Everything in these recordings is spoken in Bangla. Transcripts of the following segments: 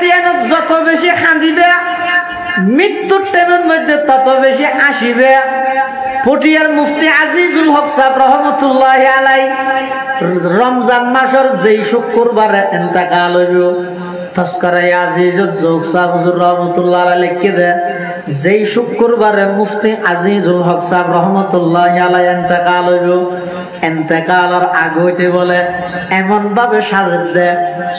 ইয়াতিয়ানত যত বেশি কান্দিবে মৃত্যুর টাইমের মধ্যে তত বেশি আসিবে। পটিয়ার মুফতি আজিজুল হক সাহেব রহমতুল্লাহি আলাইহি রমজান মাসের যেই শুক্রবারে ইন্তেকাল হইব তস্করায়ে আজিজুল হক সাহেব হুজুর রহমতুল্লাহি আলাইহি লিখে দেয় যেই শুক্রবারে মুফতি আজিজুল হক সাহেব রহমতুল্লাহি আলাইহি ইন্তেকাল হইব ইন্তেকালের আগ হইতে বলে এমন ভাবে সাজের দে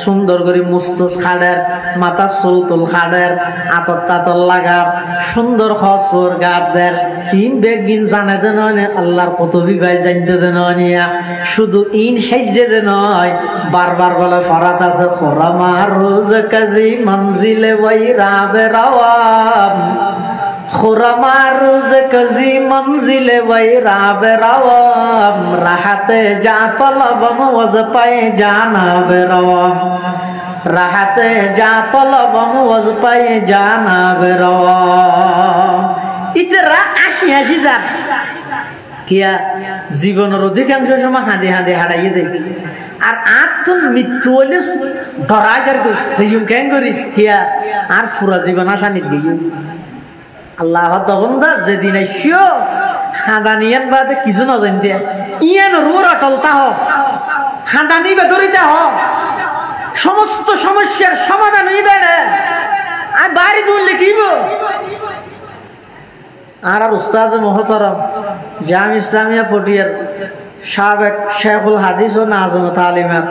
সুন্দর করে মুস্তুস খাড়ের মাথা চুল তুল খাড়ের আতর তাতর লাগার সুন্দর হসুর গাদের তিন বেগিন জানে দে নয় আল্লাহর কত বিবাহ জানতে দে নয়া শুধু ইন সাইজে দে নয় বারবার বলে ফরাত আছে খোরামা রোজ কাজী মঞ্জিলে ওই রাবে রাওয়াম खुरमा रोज कजी मंजिले वही राबे रवाम राहते जा तलबम वज पाए जाना बेरवाम राहते जा तलबम वज पाए जाना बेरवाम इतरा आशी आशी जा किया জীবনের অধিকাংশ সময় হাঁদে হাঁদে হারাইয়ে দেয় আর তো মৃত্যু হইলে ডরা যার কেন করি কিয়া আর পুরা জীবন আশা নিত গিয়ে আল্লাহ দবন্দা যেদিন আইসিও খাদানিয়ান বাদে কিছু না জানতে ইয়ান রুর অটলতা হোক খাদানি বেদরিতা হোক সমস্ত সমস্যার সমাধান হয়ে দেয় আর বাড়ি দূর লিখিব আর উস্তাদ মোহতরম জাম ইসলামিয়া পটিয়ার সাবেক শেখুল হাদিস ও নাজমত আলিমাত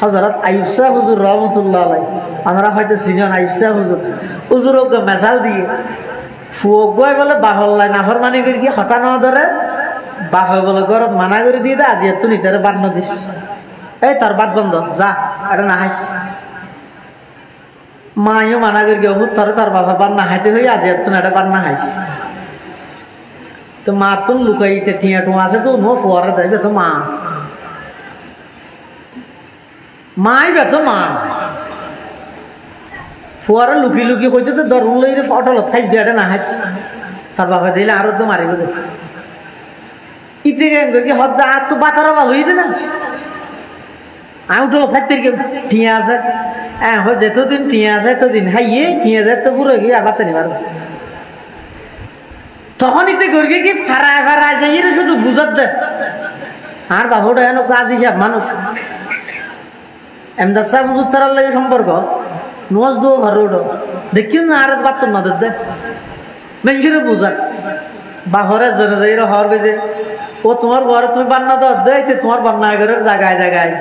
হযরত আইয়ুব সাহেব হুজুর রহমাতুল্লাহ আলাইহি আমরা হয়তো চিনেন আইয়ুব সাহেব হুজুর ওকে মেসাল দিয়ে ফুয়ক গয় বলে বাহল্লাই নাফরমানি করে কি হতা না ধরে বাপে বলে ঘরত মানা করে দিয়ে দে আজি তুই নিতে বাদ ন দিস এই তোর বাদ বন্ধ যা এটা না হাস মাইও মানা করে গিয়ে তোর তোর বাবা বাদ না হাইতে হই আজি তুই এটা বাদ না হাস তো মা তুম লুকাইতে টিয়া টু আছে তো নো ফোয়ারে দেবে তো মা মাই বে তো মা ফুয়ারা লুকি লুকি কইতে তো দরুন লই রে ফটল খাইস বিয়াটা না হাস তার বাবা দিলে আরো তো মারিব দে ইতে গেন কি হদ্দা আর তো বাতারা ভালো হইতে না আউটল থাকতে কি টিয়া আছে হ যতদিন টিয়া আছে ততদিন হাইয়ে টিয়া যায় তো পুরো গিয়ে আবার তো নিবার তখন ইতে গর্গে কি ফারা ফারা যাই রে শুধু বুঝাত দে আর বাবুটা এন কাজ হিসাব মানুষ এমদাদ সাহেব হুজুর তার লাগে সম্পর্ক নোজ দো ভরোড দেখিও না আর বাত না দে মেঞ্জিরে বুঝাত বাহরে জনে যাই রে হর গজে ও তোমার ঘরে তুমি বান্না দাও দেইতে তোমার বান্না ঘরের জায়গায় জায়গায়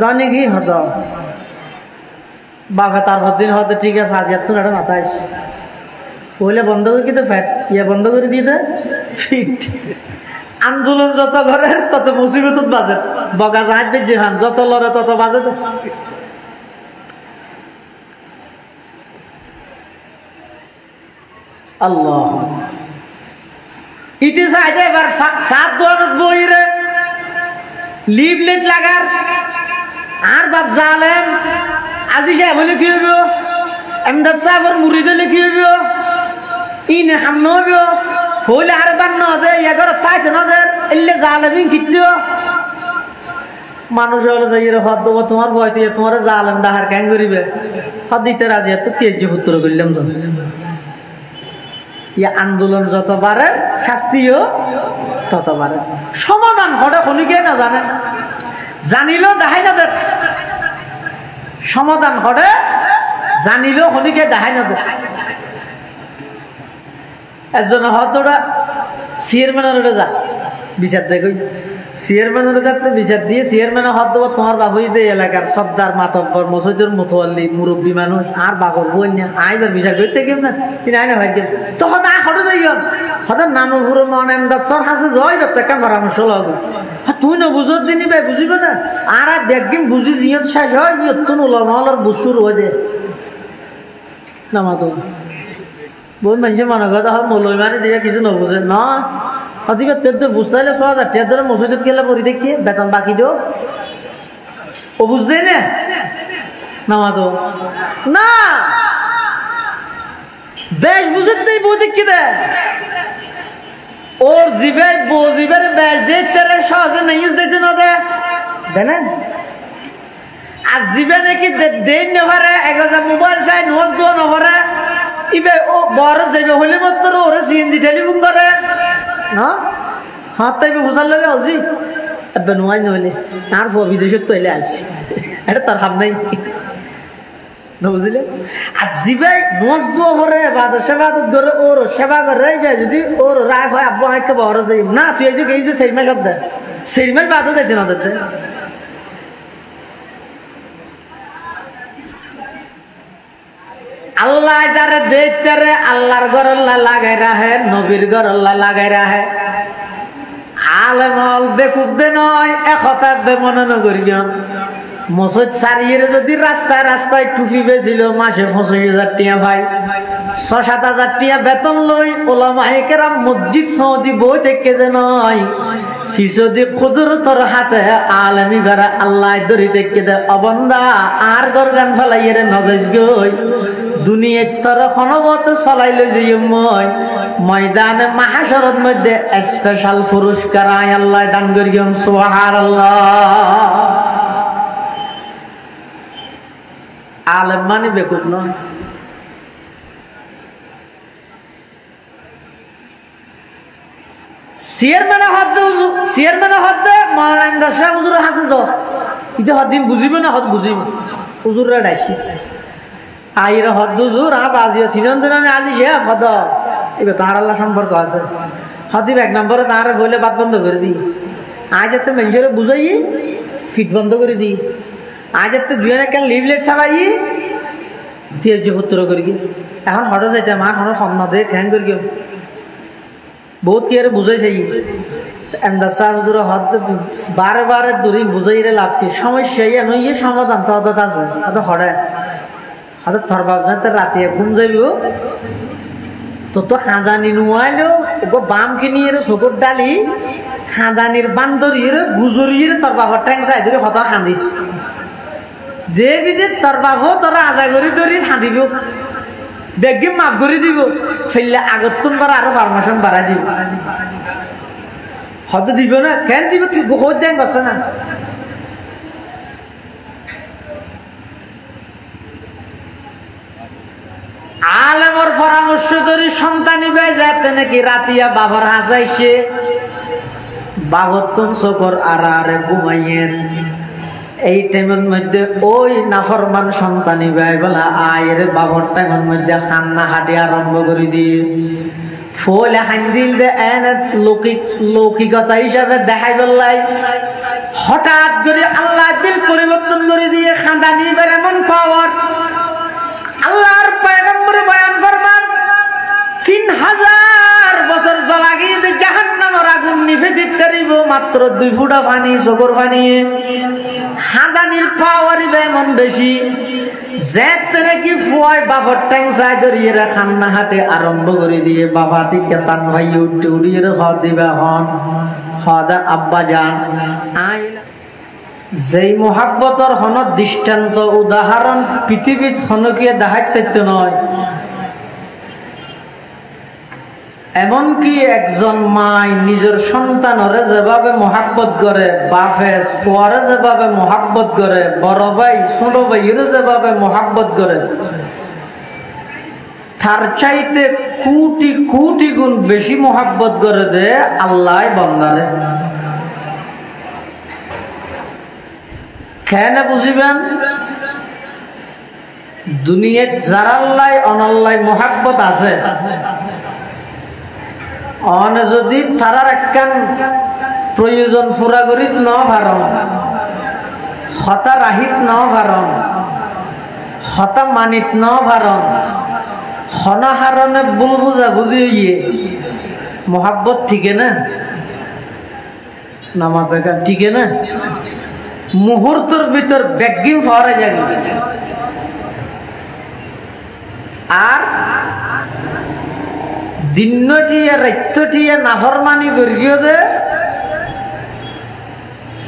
জানি কি হতো বাবা তার দিন হতে ঠিক আছে আজ এত না না তাইস কইলে বন্ধ করে কি তো ফ্যাট ইয়া বন্ধ করে দিয়ে দে ফিট আন্দোলন যত ঘরে তত মুসিবত বাজে বগা জাহাজ বেজে হান যত লড়ে তত বাজে তো আল্লাহ ইতি সাইডে এবার সাত দোয়ানত বইরে লিফলেট লাগার আর বাপ জালেম আজি যা বলে কি হইব এমদাদ সাহেবের মুরিদ হলে কি হইব ইনে হাম নহইব হইলে আর বান ন দে এগারো তাইতে ন দে এলে জালেমিন কিত্তিও মানুষ হলে যাই রে হদ দেবো তোমার ভয়তে তোমার জালেম ডাহার ক্যাং করিবে হদ দিতে রাজি এত তেজ পুত্র করলাম তো ইয়া আন্দোলন যত বাড়ে শাস্তিও তত বাড়ে সমাধান হঠাৎ খনিকে না জানে জানিলেও দেখাই না দেয় সমাধান হঠাৎ জানিলেও খনিকে দেখাই না দেয় একজন হয়তো চেয়ারম্যানের যা বিচার দেখো চেয়ারম্যানের যাতে বিচার দিয়ে চেয়ারম্যানের হত দেবো তোমার বাবুই দে এলাকার সর্দার মাতব্বর মসজিদের মোতোয়াল্লি মুরব্বী মানুষ আর বাবর বই না আইবার বিচার করতে কেউ না তিনি আইনা ভাই তখন আ হটে যাই হঠাৎ নামপুর মন এমদাদ সর হাসে জয় ব্যক্তি পরামর্শ লাগবে তুই না বুঝত দিনি ভাই বুঝিবে না আর একদিন বুঝি জিয়ত শেষ হয় ইয়ত তো নলার বুঝুর হয়ে যায় নামাতো বহুত মানুষে মনে কথা হয় মৌলবী মানে দিয়ে কিছু নবুঝে না অতিবা তের বুঝতে হলে ৬০০০ টাকা ধরে মসজিদত গেলে পরি দেখিয়ে বেতন বাকি দিও ও বুঝতে না নামাতো না বেশ বুঝত নেই বউ দেখি দেয় ওর জিবে বউ জিবের বেশ দিয়ে তেরে সহজে নেই যেতে না দেয় জানেন আজিবে নাকি দেন নভরে একজা মোবাইল চাই নোট দো নভরে ইবে ও বড় যাইবে হলে মাত্র ওরে সিএনজি টেলিফোন করে না হাত তাইবে হুসাল লাগে হজি আব্বা নোয়াই নইলে আর বিদেশে তো এলে আসি এটা তার হাত নাই না বুঝলে আজিবে নোট দো ভরে বাদ সেবা ধরে ওর সেবা করে যদি ওর রায় হয় আব্বা একটা বড় যাই না তুই এই যে সেই মাস দে সেই মাস বাদও যাইতে না দিতে আল্লাহ যারে দেখতে রে আল্লাহর ঘর আল্লাহ লাগাই রাহে নবীর ঘর আল্লাহ লাগাই রাহে আলেমল বেকুবদে নয় একতা বেমনে নগরিও মসজিদ সারিয়ে যদি রাস্তায় রাস্তায় টুপি বেছিল মাসে 25,000 টাকা ভাই 6-7,000 টাকা বেতন লই ওলামায়ে কেরাম মসজিদ সৌদি বই থেকে যে নয় ফিসদি কুদরতর হাতে আলেমি ঘর আল্লাহ ধরি থেকে দে অবন্দা আর ঘর গান ফেলাইয়ে রে নজেজ গই দুনিয়ার তর খনবত চলাইলে যে মই ময়দানে মাহাশরত মধ্যে স্পেশাল পুরস্কার আয় আল্লাহ দান করিম সুবহানাল্লাহ আলেম মানে বেকুব নয় চেয়ারম্যানে হদ্দে মহারান্দা শাহ হুজুর হাসে য ইতে হদ্দিন বুঝিবে না হদ বুঝিব হুজুররা ডাইছি আইরে হদ হুজুর আজিও সিনন্দনে আজি সে হদ এবার তার আল্লাহ সম্পর্ক আছে হদিব 1 নম্বরে তার বলে বাদ বন্ধ করে দিই আজ এত মেঞ্জরে বুঝাই ফিট বন্ধ করে দিই আজ এত দুজনে কেন লিভলেট ছাপাই দিয়ে যে পুত্র করি এখন হঠাৎ যাইতে মা কোনো স্বপ্ন দে ঠ্যাং করি বহুত কি আর বুঝাইছে এমদাদ সাহেব হুজুর হদ বারে বারে দূরে বুঝাইলে লাভ কি সমস্যা ইয়ে সমাধান তো হঠাৎ আছে হঠাৎ হঠাৎ থরবাব যাতে রাতে ঘুম যাইব তো খাঁদানি নুয়াইলেও বাম কিনি চকুর ডালি খাঁদানির বান্দরিয়ে গুজরিয়ে তোর বাবার ট্যাং চাই ধরে হতা খান্দিস দেবি যে তোর বাবু তোরা আজা করি ধরি খাঁদিব দেখবি মাপ করে দিব ফেললে আগত তোমরা আরো পারমিশন বাড়াই দিব হয়তো দিব না কেন দিব তুই বহুত দেন করছে না আলেমর পরামর্শ ধরি সন্তানি ভাই যাতে নাকি রাতিয়া বাবার হাসাইছে বাবতন চকর আরে ঘুমাইয়েন এই টাইমের মধ্যে ওই নাফরমান সন্তানি ভাই বলা আয়ের বাবার টাইমের মধ্যে খান্না হাঁটি আরম্ভ করে দিয়ে ফলে হান্দিল দে এনে লৌকিকতা হিসাবে দেখাই বললাই হঠাৎ করে আল্লাহ দিল পরিবর্তন করে দিয়ে খান্দানি বের এমন পাওয়ার আল্লাহর পয়গম্বর বয়ান ফরমান 3000 বছর জ্বলাগিয়ে জাহান্নামের আগুন নিভে দিতে পারিব মাত্র 2 ফুটা পানি চোখের পানি হাঁদানির পাওয়ার এমন বেশি যেতে নাকি ফুয়ায় বাবার ট্যাং চাই ধরিয়ে খান্না হাটে আরম্ভ করে দিয়ে বাবা থেকে তান ভাই উঠে উড়িয়ে হদ দিবা হন হদা আব্বা যান যেই মোহাব্বতর হন দৃষ্টান্ত উদাহরণ পৃথিবীত হনকিয়ে দেখাইতে নয় এমনকি একজন মাই নিজের সন্তানরে যেভাবে মোহাব্বত করে বাপে ফুয়ারে যেভাবে মোহাব্বত করে বড় ভাই ছোট ভাইয়ের যেভাবে মোহাব্বত করে তার চাইতে কোটি কোটি গুণ বেশি মোহাব্বত করে দে আল্লাহ বান্দারে কেন বুঝিবেন দুনিয়ায় যার আল্লাহ অনাল্লাহ মোহাব্বত আছে অনে যদি তারার একখান প্রয়োজন পুরা করিত ন ভারণ হতা রাহিত ন ভারণ হতা মানিত ন ভারণ হনাহারণে ভুল বুঝা বুঝি ইয়ে মোহাব্বত ঠিকে না নামাজ ঠিকে না মুহূর্তের ভিতর ব্যাগিম ফরে যাবে আর দিনটিয়া রাত্যটিয়া নাফরমানি করিও দে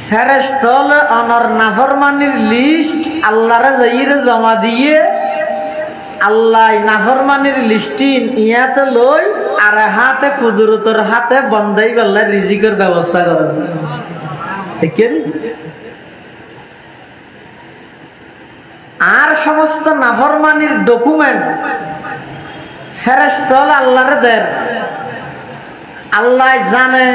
ফেরেশতা অনর নাফরমানির লিস্ট আল্লাহরে যাইরে জমা দিয়ে আল্লাহ নাফরমানির লিস্টিন ইয়াতে লই আর হাতে কুদরতর হাতে বন্দাই বেলা রিজিকের ব্যবস্থা করে দেখেন সমস্ত নাফরমানির ডকুমেন্ট ফেরেশতা আল্লাহরে দেন। আল্লাহ জানে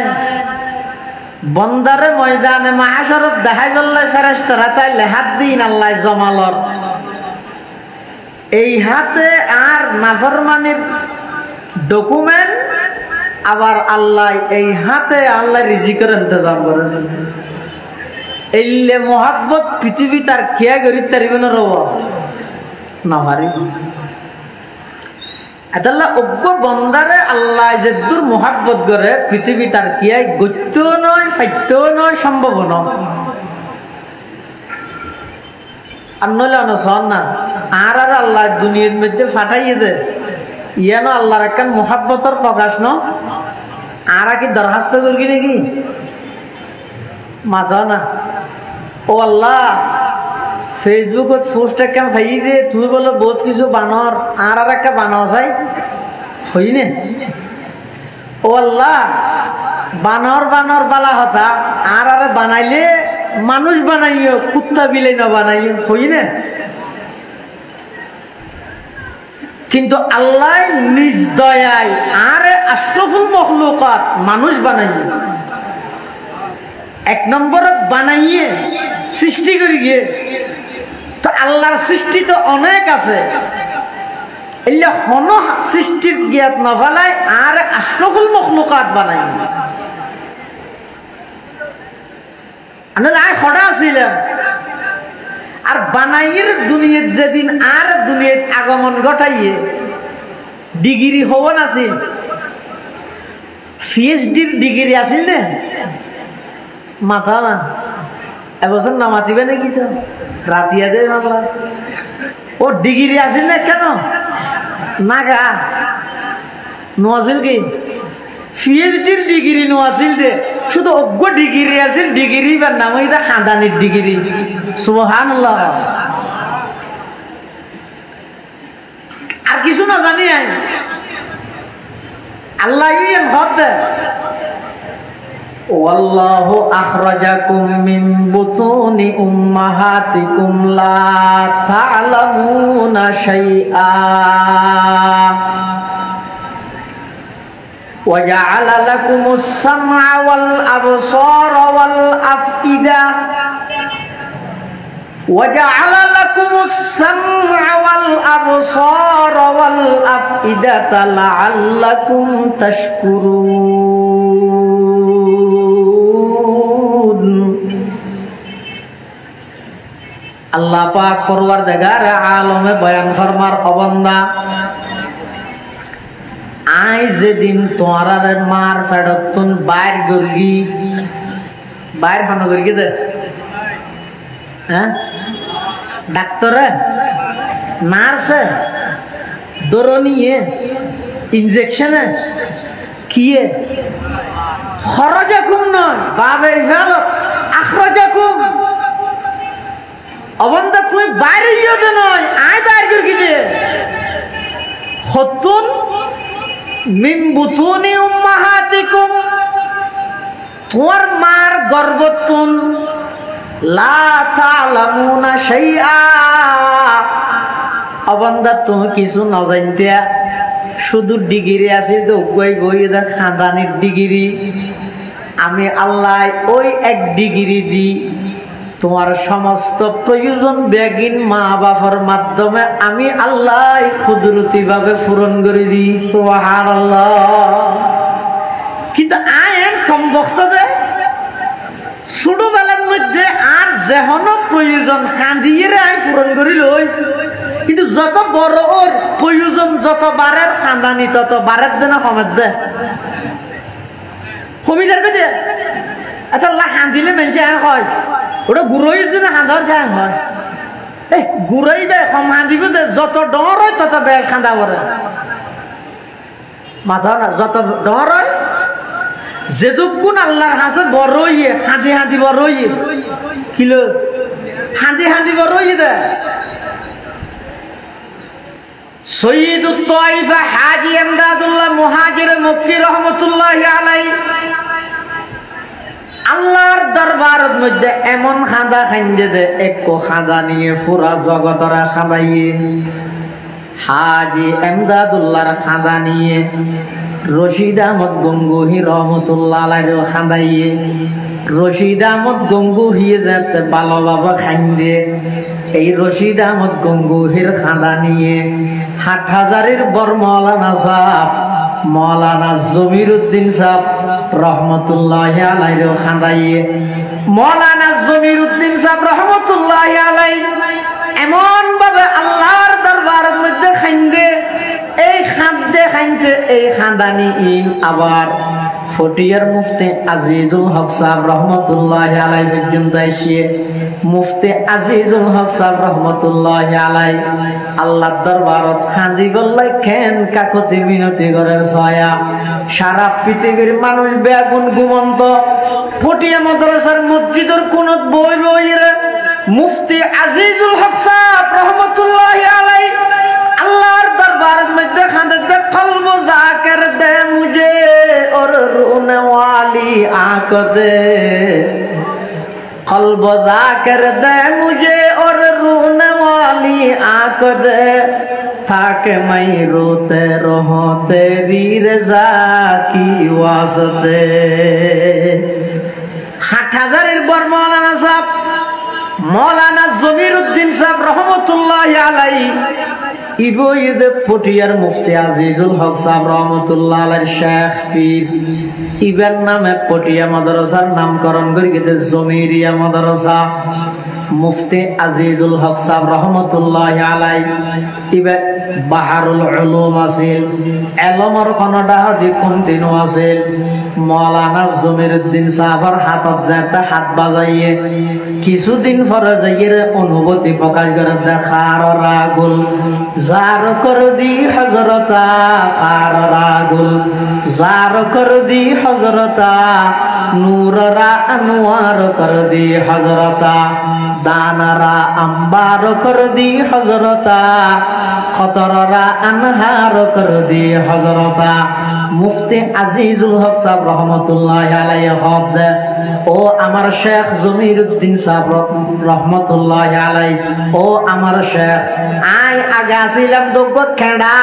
বন্দারে ময়দানে মাহশরত দেখাই বললে ফেরেশতারা তাইলে হাত দিন আল্লাহ জমালর এই হাতে আর নাফরমানির ডকুমেন্ট, আবার আল্লাহ এই হাতে আল্লাহ রিজিকের ইন্তজাম করেন। এইলে মোহাব্বত পৃথিবী তার কেয়া করি তারিব না রব না পারি। এতাল্লা অজ্ঞ বন্দারে আল্লাহ যে দূর মোহাব্বত করে পৃথিবী তার কিয়াই গত্য নয়, ফাইত্য নয়, সম্ভব নয়। আর নইলে অনসন না আর আর আল্লাহ দুনিয়ার মধ্যে ফাটাইয়ে দে ইয়ানো আল্লাহর একটা মোহাব্বতর প্রকাশ ন আর কি দরখাস্ত করবি নাকি মাথা না। ও আল্লাহ ফেসবুকত পোস্ট একটা ফাই দে তুই বলো বহুত কিছু বানর আর আর একটা বানাও চাই হই নে। ও আল্লাহ বানর বানর বালা হতা আর আর বানাইলে মানুষ বানাইও কুত্তা বিলে না বানাইও হই নে। কিন্তু আল্লাহ নিজ দয়ায় আরে আশরাফুল মখলুকাত মানুষ বানাইয়ে এক নম্বরে বানাইয়ে সৃষ্টি করি গিয়ে। তো আল্লাহর সৃষ্টি তো অনেক আছে, এলে হন সৃষ্টির জ্ঞাত না ফেলায় আর আশরাফুল মখলুকাত বানাই। আই খড়া ছিলাম আর বানাইয়ের দুনিয়াত যেদিন আর দুনিয়াত আগমন ঘটাইয়ে ডিগ্রি হব নাছিল, পিএইচডির ডিগ্রি আছিল নে মাথা না এবছর না মাতিবে নাকি তো রাতিয়া দে বাংলা ও ডিগ্রি আছিল না কেন না গা নোয়াছিল কি পিএইচডির ডিগ্রি নোয়াছিল দে শুধু অজ্ঞ ডিগ্রি আছিল ডিগ্রি বা নাম এটা খানদানির ডিগ্রি। সুবহানাল্লাহ। আর কিছু না জানি আই আল্লাহ ইয়েন হদ দে ওয়াল্লাহু আখরাজাকুম মিন বুতুনি উম্মাহাতিকুম লা তা'লামুনা শাইআ وجعل لكم السمع والأبصار والأفئدة وجعل لكم السمع والأبصار والأفئدة لعلكم تشكرون। আল্লাহ পাক পরওয়ারদিগার আলমে বয়ান ফরমার অবন্দা আই যেদিন তোমার মার ফেরতুন বাইর গর্গি বাইর ফানো গর্গি দে হ্যাঁ ডাক্তারে নার্সে দরনিয়ে ইনজেকশনে কিয়ে খরজাকুম নয় বাবে ইফালত আখরজাকুম অবন্দা তুমি বাইরে ইয়ে নয় আই বাইর গর্গি দে হতুন মিন বুতুনি উম্মাহাতিকুম তোমার মার গর্ভতুন লা তা'লামুনা শাইআ অবন্দা তুমি কিছু না জানতিয়া শুধু ডিগ্রি আছে তো গই গই দা খানদানির ডিগ্রি। আমি আল্লাহ ওই এক ডিগ্রি দি তোমার সমস্ত প্রয়োজন বেগিন মা বাবার মাধ্যমে আমি আল্লাহ কুদরতি ভাবে পূরণ করে দিই। সুবহানাল্লাহ। কিন্তু আইন কম বক্তব্য ছোটবেলার মধ্যে আর যেহন প্রয়োজন কান্দিয়ে আই পূরণ করি লই, কিন্তু যত বড় ওর প্রয়োজন যত বারের খানদানি তত বারের দে না কমের দে কমি যাবে দে এটা খান্দিলে মেনছে হয় ওটা গুড়াইর জন্য হাঁদার গান হয় এই গুড়াইবে কম হাঁদিব দে যত ডর হয় তত বেল খান্দা পরে মাথা না যত ডর হয় যেদুকুন আল্লাহর হাসে বড় ইয়ে হাঁদি হাঁদি বড় ইয়ে কিলো হাঁদি হাঁদি বড় ইয়ে দে। সৈয়দুত তাইফা হাজী ইমদাদুল্লাহ মুহাজির মক্কি রহমাতুল্লাহি আলাইহি আল্লাহর দরবারের মধ্যে এমন খাঁদা খাইন্দে দে একো খাঁদা নিয়ে পুরা জগতরা খাঁদাইয়ে হাজি এমদাদুল্লাহর খাঁদা নিয়ে রশিদ আহমদ গঙ্গুহি রহমতুল্লাহ আলাইহির খাঁদাইয়ে রশিদ আহমদ গঙ্গুহি যাতে ভালো বাবা খাইন্দে এই রশিদ আহমদ গঙ্গুহির খাঁদা নিয়ে হাটহাজারের বর মৌলানা সাহেব মৌলানা জমিরুদ্দিন সাহেব রহমতুল্লাহ আলাইহির খাঁদাইয়ে মৌলানা জমিরুদ্দিন সাহেব রহমতুল্লাহ আলাইহি এমন ভাবে আল্লাহর দরবারের মধ্যে খাইন্দে এই খাদ্যে খাইতে এই খাঁদানি আবার ফটিয়ার মুফতি আজিজুল হক সাহেব রহমতুল্লাহ আলাইহি পর্যন্ত এসে মুফতি আজিজুল হক সাহেব রহমতুল্লাহ আলাইহি আল্লাহর দরবারত খাঁদি গল্লাই খেন কাকতি বিনতি করার ছয়া সারা পৃথিবীর মানুষ বেগুন ঘুমন্ত ফটিয়া মাদ্রাসার মসজিদের কোনত বই বইরে মুফতি আজিজুল হক সাহেব রহমতুল্লাহ আলাইহি আল্লাহর দরবারের মধ্যে খাঁদে কলব জাকির দে মুঝে और रोने वाली आंख दे कल्ब जाकर दे मुझे और रोने वाली आंख दे ताकि मैं रोते रहूं तेरी रज़ा की वास्ते हाटहाजारेर बर मौलाना साहब मौलाना जमीरुद्दीन साहब रहमतुल्लाह आलैहि ইবইদ ফটিয়ার মুফতি আজিজুল হক সাহেব রহমতুল্লাহ আলাইহির শেখ পীর ইবের নামে ফটিয়া মাদ্রাসার নামকরণ করে গেছে জমিরিয়া মাদ্রাসা মুফতি আজিজুল হক সাহেব রহমতুল্লাহ আলাইহি ইবে বাহারুল উলুম আছিল এলমর কোনটা হাদি কন্টিনিউ আছিল মৌলানা জমিরুদ্দিন সাহেবের হাতত যেতে হাত বাজাইয়ে কিছুদিন পরে যাইয়ে অনুভূতি প্রকাশ করে দেখার রাগুল जार कर दी हजरता खार रागुल जार कर दी हजरता नूररा अनवार कर दी हजरता दानरा अंबार कर दी हजरता खतररा अनहार कर दी हजरता मुफ्ती আজিজুল হক সাহেব রহমতুল্লাহ আলাইহি হদ ও আমার শেখ জমিরুদ্দিন সাহেব রহমতুল্লাহ আলাইহি ও আমার শেখ আই আগা ছিলাম দোগ খেড়া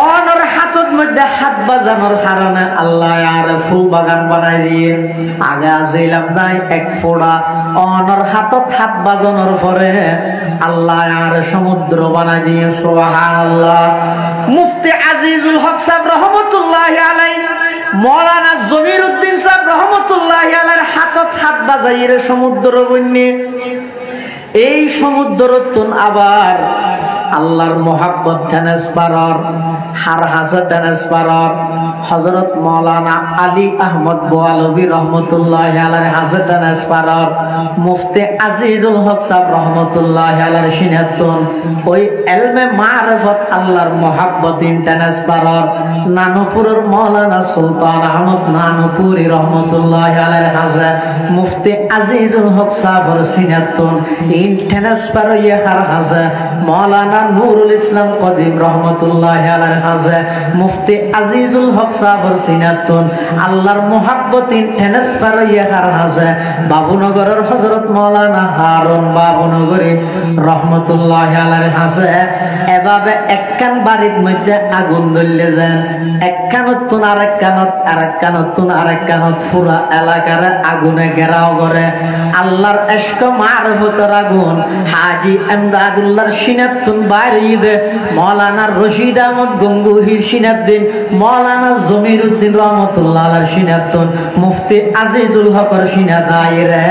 অনর হাতত মধ্যে হাত বাজানোর কারণে আল্লাহ আর ফুল বাগান বানাই দিয়ে আগা ছিলাম নাই এক ফোড়া অনর হাতত হাত বাজানোর পরে আল্লাহ আর সমুদ্র বানাই দিয়ে সুবহানাল্লাহ মুফতি আজিজুল হক সাহেব রহমতুল্লাহ আলাইহি মৌলানা জমিরুদ্দিন সাহেব রহমতুল্লাহ আলাইহির হাতত হাত বাজাইয়ে সমুদ্র বন্যে এই সমুদ্রতন আবার আল্লাহর মোহাব্বত ট্রান্সফার হার হাজার ট্রান্সফার হযরত মাওলানা আলী আহমদ বোয়ালবী রহমতুল্লাহ আলাইহি হাজার ট্রান্সফার মুফতি আজিজুল হক সাহেব রহমতুল্লাহ আলাইহি সিনাতন ওই ইলমে মারিফত আল্লাহর মোহাব্বত ট্রান্সফার নানুপুরের মাওলানা সুলতান আহমদ নানুপুরি রহমতুল্লাহ আলাইহি হাজার মুফতি আজিজুল হক সাহেবের সিনাতন ইন ট্রান্সফার ইয়ে হার হাজার মাওলানা নূরুল ইসলাম কদিম রহমতুল্লাহ আলাইহি হাজার মুফতি আজিজুল হক সাহেবের সিনাতন আল্লাহর মোহাব্বত ট্রান্সফার ইয়ে হার হাজার বাবুনগরের হযরত মাওলানা হারুন বাবুনগরী রহমতুল্লাহ আলাইহি হাজার এভাবে একখান বাড়ির মধ্যে আগুন জ্বললে যায় একখানত আরেকখানত পুরা এলাকার আগুনে ঘেরাও করে আল্লাহর ইশক মারফতের আগুন হাজী এমদাদুল্লাহর সিনাতন বাইরে দে মাওলানা রশিদ আহমদ গঙ্গুহির সিনাতদিন মাওলানা জমিরুদ্দিন রহমতুল্লাহ আলাইহির সিনাতন মুফতি আজিজুল হকের সিনাদাইরে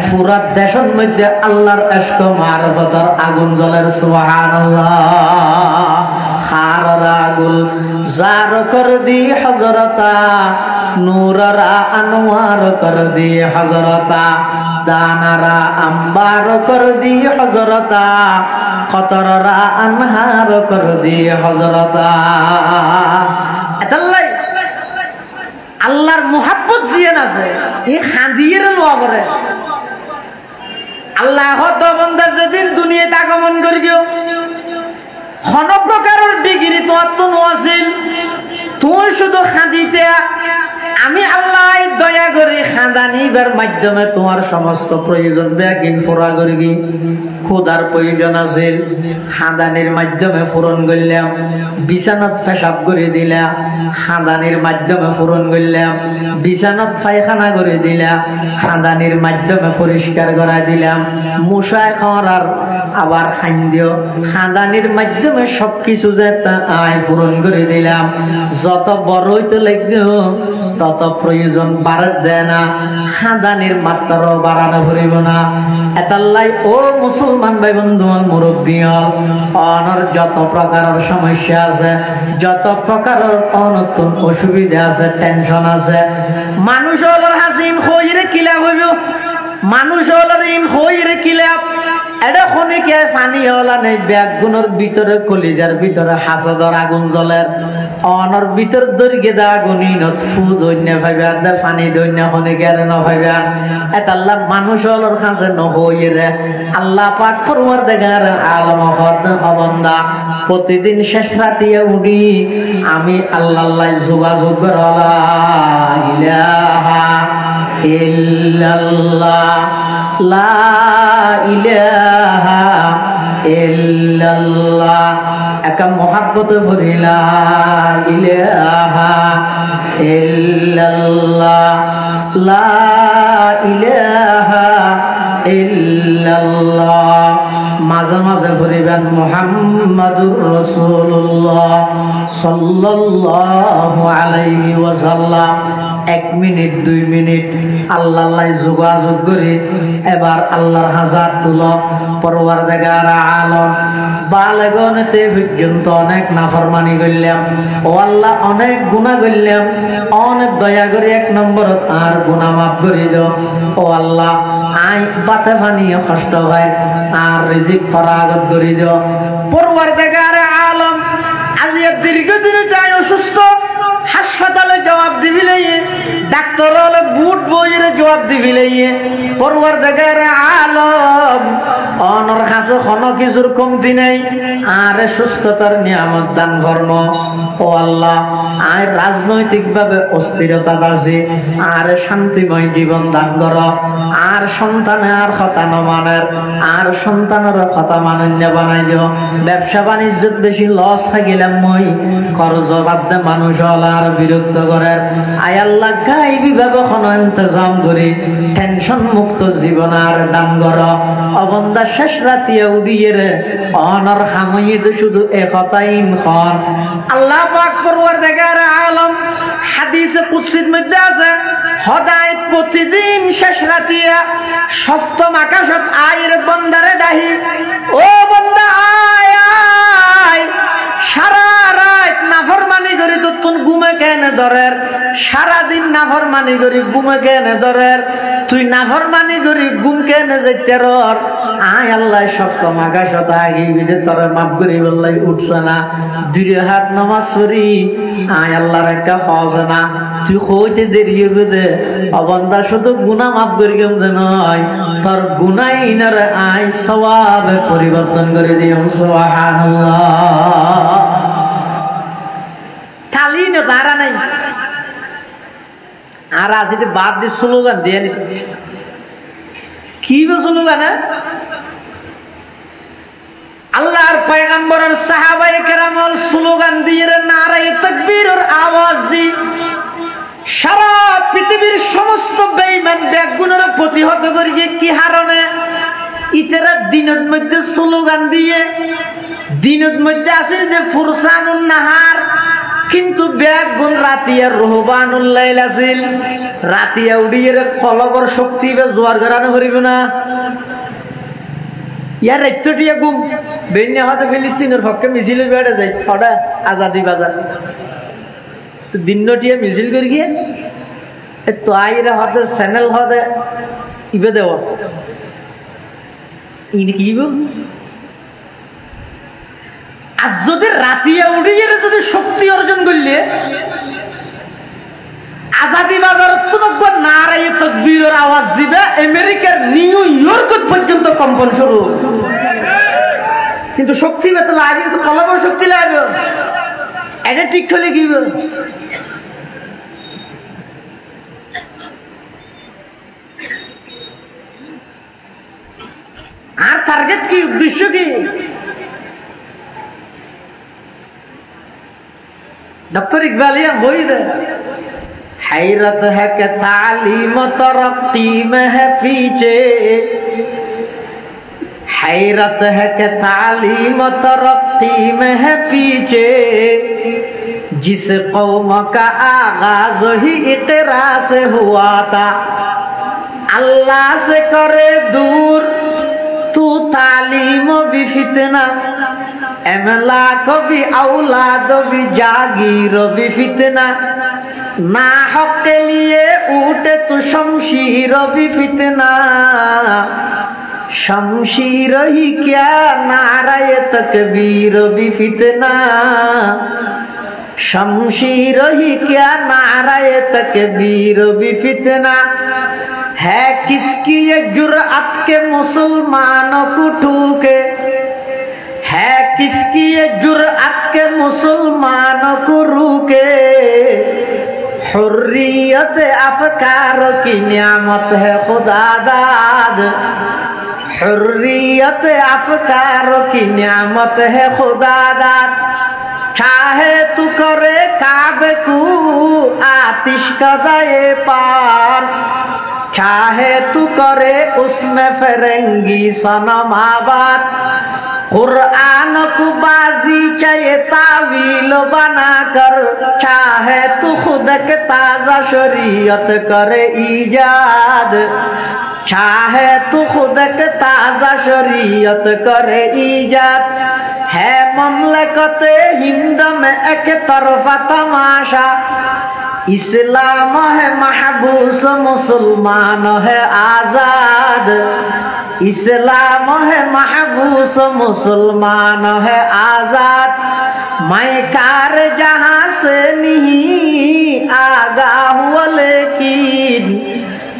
পুরা দেশের মধ্যে আল্লাহর ইশক মারফতের আগুন জ্বলে সুবহানাল্লাহ খার রাগুল জার কর দি হযরতা নূররা আনওয়ার কর দি হযরতা দানারা अंबार कर दी हजरता कतररा अनहार कर दी हजरता এতাল্লাই আল্লাহর মোহাব্বত জিয়ান আছে এই খাদিয়ের লোয়া করে আল্লাহ হতো বান্দা যেদিন দুনিয়াতে আগমন করিও কোন প্রকারের ডিগ্রি তো আত্ম আছিল তুই শুধু খাদিতে আমি আল্লাহ দয়া করি খাদানিবার মাধ্যমে তোমার সমস্ত প্রয়োজন ব্যাগিন পুরা করি কি খোদার প্রয়োজন আছে খাদানির মাধ্যমে পূরণ করলাম বিছানাত পেশাব করে দিলাম খাদানির মাধ্যমে পূরণ করলাম বিছানাত পায়খানা করে দিলাম খাদানির মাধ্যমে পরিষ্কার করা দিলাম মশায় খাওয়ার আবার খাদ্য খাদানির মাধ্যমে সবকিছু যে আয় পূরণ করে দিলাম যত বড় হইতে লাগবে তত প্রয়োজন বাড়ে দেয় না খাদানির মাত্রাও বাড়ানো করিব না এতাল্লাই ও মুসলমান ভাই বন্ধু মুরব্বী অনর যত প্রকারের সমস্যা আছে যত প্রকারের অনতুন অসুবিধা আছে টেনশন আছে মানুষ হলার হাসিম হইরে কিলা হইব মানুষ হলার ইম হইরে কিলা এটা খনিকে পানি হলা নেই ব্যাগ গুণের ভিতরে কলিজার ভিতরে হাসদর আগুন জ্বলের অনর ভিতর দরিকে দা আগুনি নত ফু দৈন্য ভাইবার দা পানি দৈন্য খনিকে আর ন ভাইবার এত আল্লাহ মানুষ হলার কাছে ন হইরে আল্লাহ পাক ফরমার দেখার আলম হদ অবন্দা প্রতিদিন শেষ রাতে উঠি আমি আল্লাহ যোগাযোগ করলা ইলাহা ইল্লাল্লাহ লা ইলাহা ইল্লাল্লাহ একা মোহাব্বত ভরি লা ইলাহা ইল্লাল্লাহ লা ইলাহা ইল্লাল্লাহ মাঝে মাঝে ভরিবেন মুহাম্মাদুর রাসূলুল্লাহ সাল্লাল্লাহু আলাইহি ওয়াসাল্লাম 1 মিনিট 2 মিনিট আল্লাহর যোগাযোগ করে এবার আল্লাহর হাজার তুলো পরওয়ারদিগার আলম বালেগনতে পর্যন্ত অনেক নাফরমানি করলাম ও আল্লাহ অনেক গুনাহ করলাম অনেক দয়া করে 1 নম্বর আর গুনাহ মাফ করে দাও ও আল্লাহ আই বাতে পানিও কষ্ট হয় আর রিজিক ফরাগত করে দাও পরওয়ারদিগার আলম আজ দীর্ঘদিন যাই অসুস্থ হাসপাতালে জবাব দিবিলে ডাক্তার হলে বুট বইয়ের জবাব দিবিলে পরওয়ারদিগার আলম অনর কাছে কোনো কিছুর কমতি নেই আর সুস্থতার নিয়ামত দান কর্ম ও আল্লাহ আর রাজনৈতিক ভাবে অস্থিরতা আছে আর শান্তিময় জীবন দান কর আর সন্তানের কথা নমানের আর সন্তানের কথা মানন্য বানাই দিও ব্যবসা বাণিজ্যত বেশি লস থাকিলাম মই খরচ বাদে মানুষ আর বিরক্ত করে আয় আল্লাহ গাইবি ভাবে কোনো ইন্তজাম করে টেনশন মুক্ত জীবন আর দান কর অবন্দা শেষ রাতিয়া উড়িয়ে রে অনর হামইদ শুধু একতাইন খন আল্লাহ পাক পরওয়ারদিগার আলম হাদিসে কুদসির মধ্যে আছে সদায় প্রতিদিন শেষ রাতিয়া সপ্তম আকাশত আয়ের বন্দারে ডাহি ও বন্দা আয় আয় সারা রাত নাফরমানি করি তো তুন ঘুমে কেনে ধরের সারাদিন নাফরমানি করি ঘুমে কেনে ধরের তুই নাফরমানি করি ঘুম কেনে যাইতে রর আয় আল্লাহ সপ্তম আকাশত আগে বিদে তোরে মাফ করি বললাই উঠছে না 2 হাত নামাজ পড়ি আয় আল্লাহর একটা হজ না তুই হইতে দেরি হবে দে অবন্দা শুধু গুনাহ মাফ করি কেমন নয় তোর গুনাইনার আয় সওয়াবে পরিবর্তন করে দিও সুবহানাল্লাহ খালি না দাঁড়া নাই আর আসিতে বাদ দিয়ে স্লোগান দিয়ে কি স্লোগান আল্লাহর পয়গম্বরের সাহাবায়ে কেরামল স্লোগান দিয়ে নারায়ে তাকবীরের আওয়াজ দি সারা পৃথিবীর সমস্ত বেঈমান ব্যাগুনের প্রতিহত করিয়ে কি হারণে ইতারা দিনের মধ্যে স্লোগান দিয়ে দিনের মধ্যে আছে যে ফুরসানুন নাহার কিন্তু ব্যাগুন রাতিয়া রহবানুল লাইল আছিল রাতিয়া উড়িয়ে কলবর শক্তি বা জোয়ার গরানো করিব না ইয়ার রাইতটিয়া গুম বেন্যা হাতে ফিলিস্তিনের পক্ষে মিছিল বেড়ে যাইছে ওটা আজাদি বাজার তো দিনটিয়া মিছিল করে গিয়ে তো আইরে হাতে চ্যানেল হাতে ইবে দেব ইনি কি আর যদি রাতিয়া উড়িয়ে যদি শক্তি অর্জন করলে আজাদি বাজার নারায়ে তাকবীরের আওয়াজ দিবে আমেরিকার নিউ ইয়র্ক পর্যন্ত কম্পন শুরু কিন্তু শক্তি বেতন লাগে কিন্তু কলমের শক্তি লাগবে এটা ঠিক হলে কি আর টার্গেট কি, উদ্দেশ্য কি? डॉक्टर इकबालिया वही दे हैरत है कि तालीम तरक्की में है पीछे, हैरत है कि तालीम तरक्की में है पीछे, जिस कौम का आगाज ही इकरा से हुआ था, अल्लाह से करे दूर तू तालीम भी फितना, एमलाक भी औलाद भी जागीर भी फितना, ना हक के लिए उठे तो शमशीर भी फितना, शमशीर ही क्या नाराए तकबीर भी फितना, शमशीर ही क्या नाराए तकबीर भी फितना, है किसकी ये जुर्अत के मुसलमानों को ठूके, है किसकी ये जुर्अत के मुसलमानों को रूके, हुर्रियत अफकार की नियामत है खुदादाद, हुर्रियत अफकार की नियामत है खुदादाद, चाहे तू करे काबे को आतिश कदाए पार्स, चाहे तू करे उसमें फिरंगी सनम आबाद, कुरान को बाजी चाहे तावील बनाकर, चाहे तू खुद के ताजा शरीयत करे ईजाद, चाहे तू खुद के ताजा शरीयत करे ईजाद, है ममलकते हिंद में एक तरफा तमाशा, इस्लाम है महबूस मुसलमान है आजाद, इस्लाम है महबूस मुसलमान है आजाद, मैं कार जहां से नहीं आगा हुआ लेकिन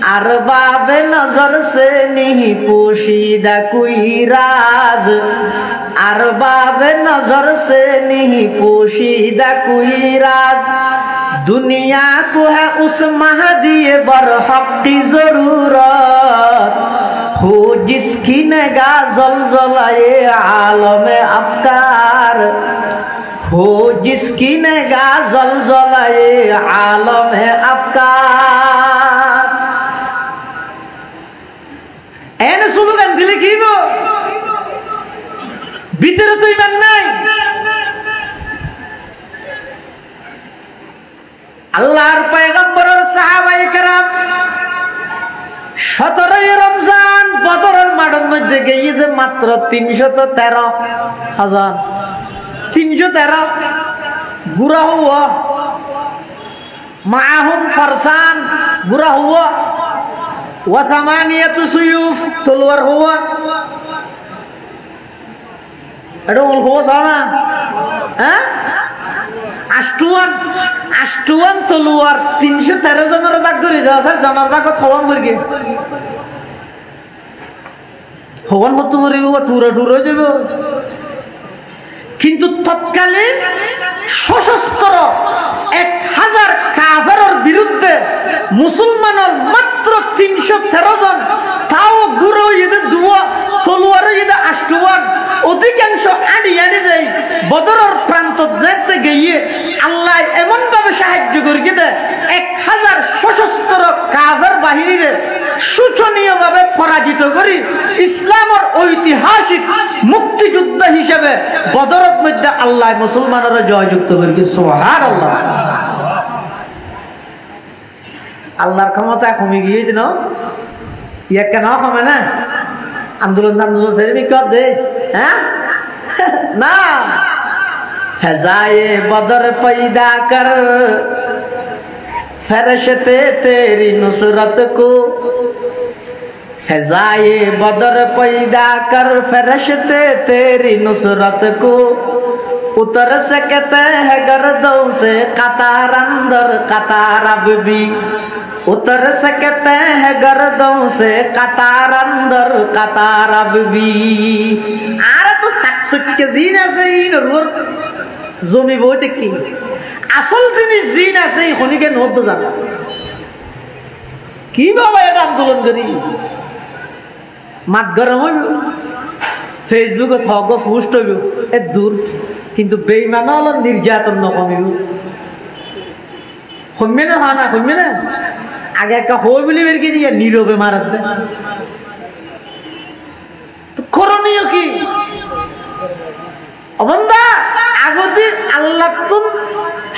अरबाब नजर से नहीं पोशीदा कोई राज, अरबाब नजर से नहीं पोशीदा कोई राज, दुनिया को है उस महदी बरहक की जरूरत, हो जिसकी निगाह ज़लज़लाए आलम अफकार, हो जिसकी निगाह ज़लज़लाए आलम अफकार। एने स्लोगान दिले की गो ভিতরে তো ঈমান নাই। আল্লাহর পয়গম্বরের সাহাবায়ে কেরাম 17 রমজান বদরের মাঠের মধ্যে গিয়ে যে মাত্র 313 বুড়া হুয়া মাহুম ফরসান বুড়া হুয়া ওয়া সামানিয়াতু সুয়ুফ তলোয়ার হুয়া। এটা অল্প না হ্যাঁ, আষ্টুয়ান তলোয়ার 313 জনের ভাগ করে দেওয়া স্যার, জনের ভাগত হওয়ান মরগে হওয়ান মতো মরিব টুরা টুরা যাবে। কিন্তু তৎকালীন সশস্ত্র 1000 কাফেরের বিরুদ্ধে মুসলমানের মাত্র 313 জন, তাও গুরু ইদে দুয়া তলোয়ার ইদে আষ্টুয়ান, অধিকাংশ আনি যায় বদরের প্রান্ত যেতে গিয়ে আল্লাহ এমন ভাবে সাহায্য করে দে 1000 সশস্ত্র কাফের বাহিনীরে শোচনীয় ভাবে পরাজিত করি ইসলামের ঐতিহাসিক মুক্তিযুদ্ধ হিসেবে বদরের মধ্যে আল্লাহ মুসলমানেরা জয়যুক্ত করি। সুবহানাল্লাহ। আল্লাহর ক্ষমতা কমে গিয়েছে না, ইয়া কেন কমে না? আন্দোলন সেরে কর দে হ্যাঁ না, ফজায়ে বদর पैदा कर फरिश्ते तेरी नुसरत को, फजाए बदर पैदा कर फरिश्ते तेरी नुसरत को, उतर सकते हैं गर्दों से कतार अंदर कतार अब भी, उतर सकते हैं गर्दों से कतार अंदर कतार अब भी। आरे तो सक्के जीना से ही नरूर জমি বই দেখি আসল জিনিস জিন আছে খনিকে নোট জানা কি বাবা এটা আন্দোলন করি মাত গরম হইব, ফেসবুকত হক পোস্ট হইব, এ দূর। কিন্তু বেঈমান হল নির্যাতন নকমিব। কমবে না, হয় না, কমবে না। আগে একটা হই বলি বেরকে দিয়ে নীরবে মারাত দেয়। করণীয় কি অবন্ধা? আগতে আল্লাহ তুম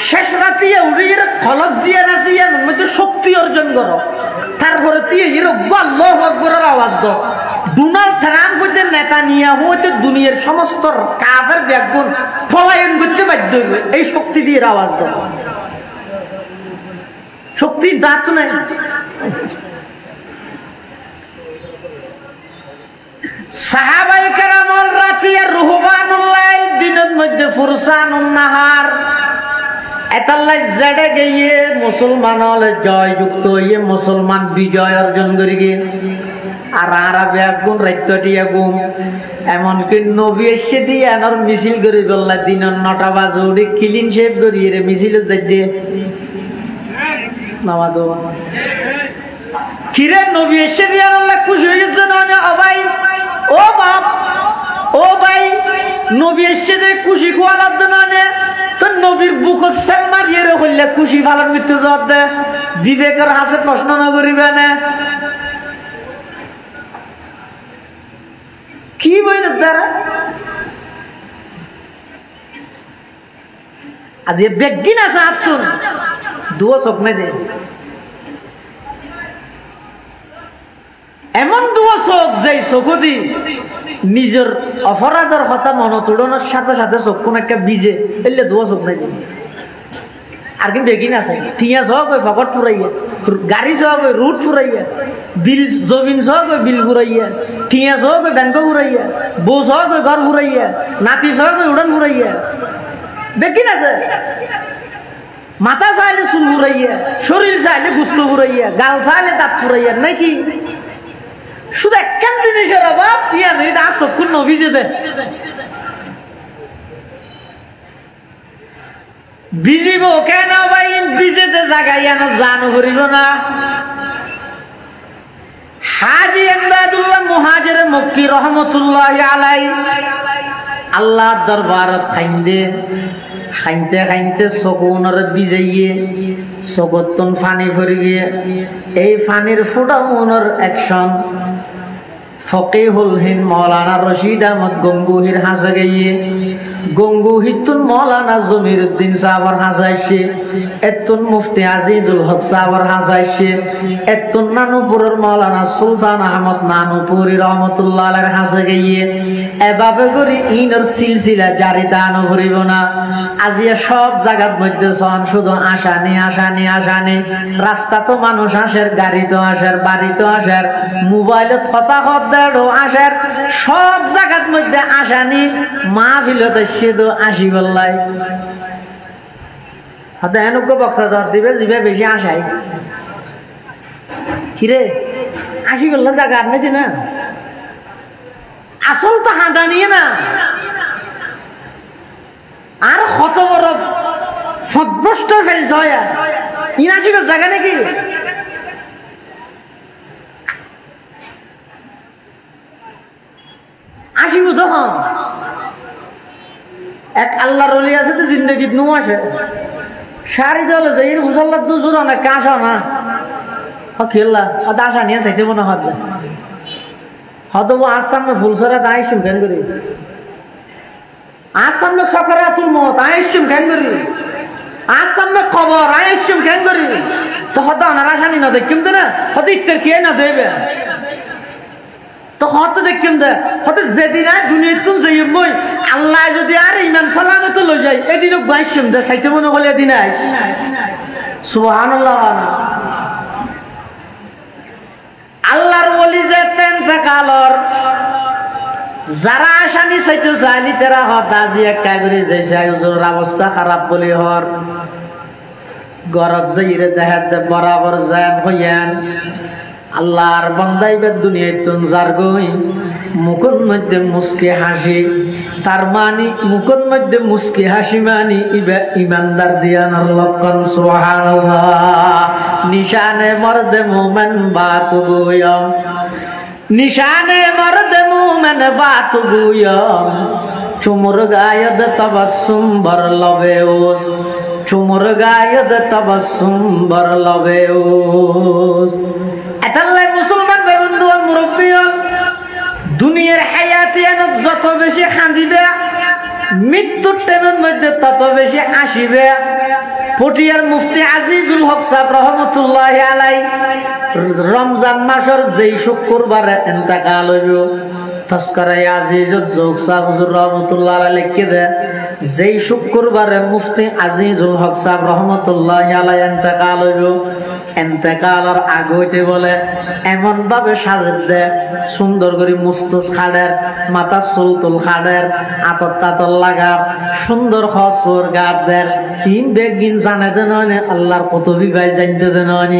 শেষ রাতিয়া উঠে গেলে খলক জিয়া না জিয়া মধ্যে শক্তি অর্জন করো, তারপরে দিয়ে আল্লাহু আকবারের আওয়াজ দাও। ডোনাল্ড ট্রাম্প হইতে নেতানিয়াহু হইতে দুনিয়ার সমস্ত কাফের ব্যাগুন পলায়ন করতে বাধ্য হইবে, এই শক্তি দিয়ে আওয়াজ দাও। শক্তি দাঁত নাই। সাহাবায়ে কেরামল রাতিয়া রুহবানুল লাইল, দিনের মধ্যে ফুরসানুন নাহার। এতাল্লাই জেডে গিয়ে মুসলমান হলে জয়যুক্ত হইয়ে মুসলমান বিজয় অর্জন করি গিয়ে। আর আরবে আগুন রাত্যটি আগুন, এমনকি নবী এসে দিয়ে আনার মিছিল করে বললা দিনের 9টা বাজে উঠে ক্লিন শেভ করিয়ে রে মিছিল যাই দিয়ে নামা দেওয়া। কিরে নবী এসে দিয়ে আল্লাহ খুশি হয়ে গেছে না? ও ভাই, ও বাপ, ও ভাই, নবী এসে যে খুশি খোয়া লাগতো না, তো নবীর বুকত সেল মারিয়ে হইলে খুশি ভালোর মৃত্যু জবাব দে। বিবেকের হাসে প্রশ্ন না করিবে না কি বইন দ্বারা আজ এ বেগিন আছে আত্মন দুয়ো চোখ নাই দে, এমন দুয়ো চোখ যে চোখ দি নিজের অপরাধের কথা মনে তোড়ানোর সাথে সাথে চোখ একটা বিজে এলে দুয়ো চোখ নাই দে। আর কি বেগিন আছে টিয়া সহ কই ফকট ফুরাইয়া, গাড়ি সহ কই রুট ফুরাইয়া, বিল জমিন সহ কই বিল ফুরাইয়া, টিয়া সহ কই ব্যাংক ফুরাইয়া, বউ সহ কই ঘর ফুরাইয়া, নাতি সহ কই উড়ান ফুরাইয়া। বেগিন আছে মাথা চাইলে চুল ফুরাইয়া, শরীর চাইলে গুস্ত ফুরাইয়া, গাল চাইলে দাঁত ফুরাইয়া নাকি। শুধু একখান জিনিসের অভাব টিয়া নেই, তার চক্ষুর নভিজে দে বিজিব কেন ভাই? বিজেতে জাগাইয়া না জানো করিব না। হাজি ইমদাদুল্লাহ মুহাজির মক্কি রহমতুল্লাহি আলাইহি আল্লাহ দরবারত খাইন্দে খাইতে খাইতে চকুনরে বিজাইয়ে চকতন ফানি ভরি গিয়ে এই ফানির ফুটাউনর অ্যাকশন ফকিহুল হিন্দ মৌলানা রশিদ আহমদ গঙ্গুহির হাসা গিয়ে গঙ্গুহিতুন মৌলানা জমিরুদ্দিন সাহাবার হাসাইছে, এতুন মুফতি আজিজুল হক সাহাবার হাসাইছে, এতুন নানুপুরের মৌলানা সুলতান আহমদ নানুপুরি রহমতুল্লাহ আলাইহির হাসা গিয়ে এভাবে করে ইনর সিলসিলা জারিতা আনো ভরিব না। আজিয়া সব জায়গার মধ্যে সন শুধু আসানি আসানি আসানি। রাস্তা তো মানুষ আসের, গাড়ি তো আসের, বাড়ি তো আসের, মোবাইলত কথা খদ্দারও আসের, সব জায়গার মধ্যে আসানি। মাহফিলত শুধু আসি বললাই হাতে এনুক বক্তা ধর দিবে জিবে বেশি আসাই কিরে আসি বললে জায়গা আর নাকি না। আসল তো হাঁটা নিয়ে না। আর কত বড় সদভ্রষ্ট ফেলছ ইনাশি জায়গা নাকি। আসিব তখন এক আল্লাহর ওলি আছে তো জিন্দগিত নু আসে সারি দলে যাই মুসল্লার তো জোর না কাঁসা না খেললা আশা নিয়ে চাইতে মনে হয় হয়তো আজ সামনে ফুলসরা তাই শুন কেন করি, আজ সামনে সকারাতুল মত আইসুম কেন করি, আজ সামনে কবর আইসুম কেন করি। তো হয়তো আনার আসানি না দেখিম তো না, হয়তো ইত্তের কে না দেবে তো হয়তো দেখিম দে, হয়তো যেদিন আর দুনিয়ার তুন যাই মই আল্লাহ যদি আর ইমান সালামত লই যায় এদিনও বাইসুম দে চাইতে মনে হলে এদিন আইস সুবহানাল্লাহ। আল্লাহর ওলি যে তেন কালর যারা আসানি চাইতে চাইলি তেরা হত আজি একটা করে যাইছে হুজুর অবস্থা খারাপ বলি হর গরজ যাইরে দেখাত বরাবর জান হইয়ান আল্লাহর বান্দাইবে দুনিয়ায় তুন যার গই মুখের মধ্যে মুস্কি হাসি, তার মানি মুখের মধ্যে মুস্কি হাসি মানি ইমানদার দিয়ানোর লক্ষণ। সুবহানাল্লাহ। নিশানে মর্দে মোমেন বাত গোয়ম निशाने मर्द मोमेन बात गुयम चुमुर गायद तबस्सुम बर लबेउस चुमुर गायद तबस्सुम बर लबेउस এতাল্লাই মুসলমান ভাই বন্ধু আর মুরব্বী দুনিয়ার হায়াতিয়ানত যত বেশি কান্দিবে মৃত্যুর টাইমের মধ্যে তত বেশি আসিবে পটিয়ার মুফতি আজিজুল হক সাহেব রহমতুল্লাহি আলাই রমজান মাসের যেই শুক্রবারে ইন্তেকাল হইব তস্করে আজিজুল হক সাহেব হুজুর রহমতুল্লাহি আলাই লিখে দেয় যেই শুক্রবারে মুফতি আজিজুল হক সাহেব রহমতুল্লাহি আলাই ইন্তেকাল হইব ইন্তেকালের আগ হইতে বলে এমন ভাবে সাজের দে সুন্দর করে মুস্তুস খাড়ের মাথা চুল তুল খাড়ের আতর তাতর লাগার সুন্দর হসর গাদের ইন বেগিন জানে দে নয় আল্লাহর কত বিবাহ জানতে দে নয়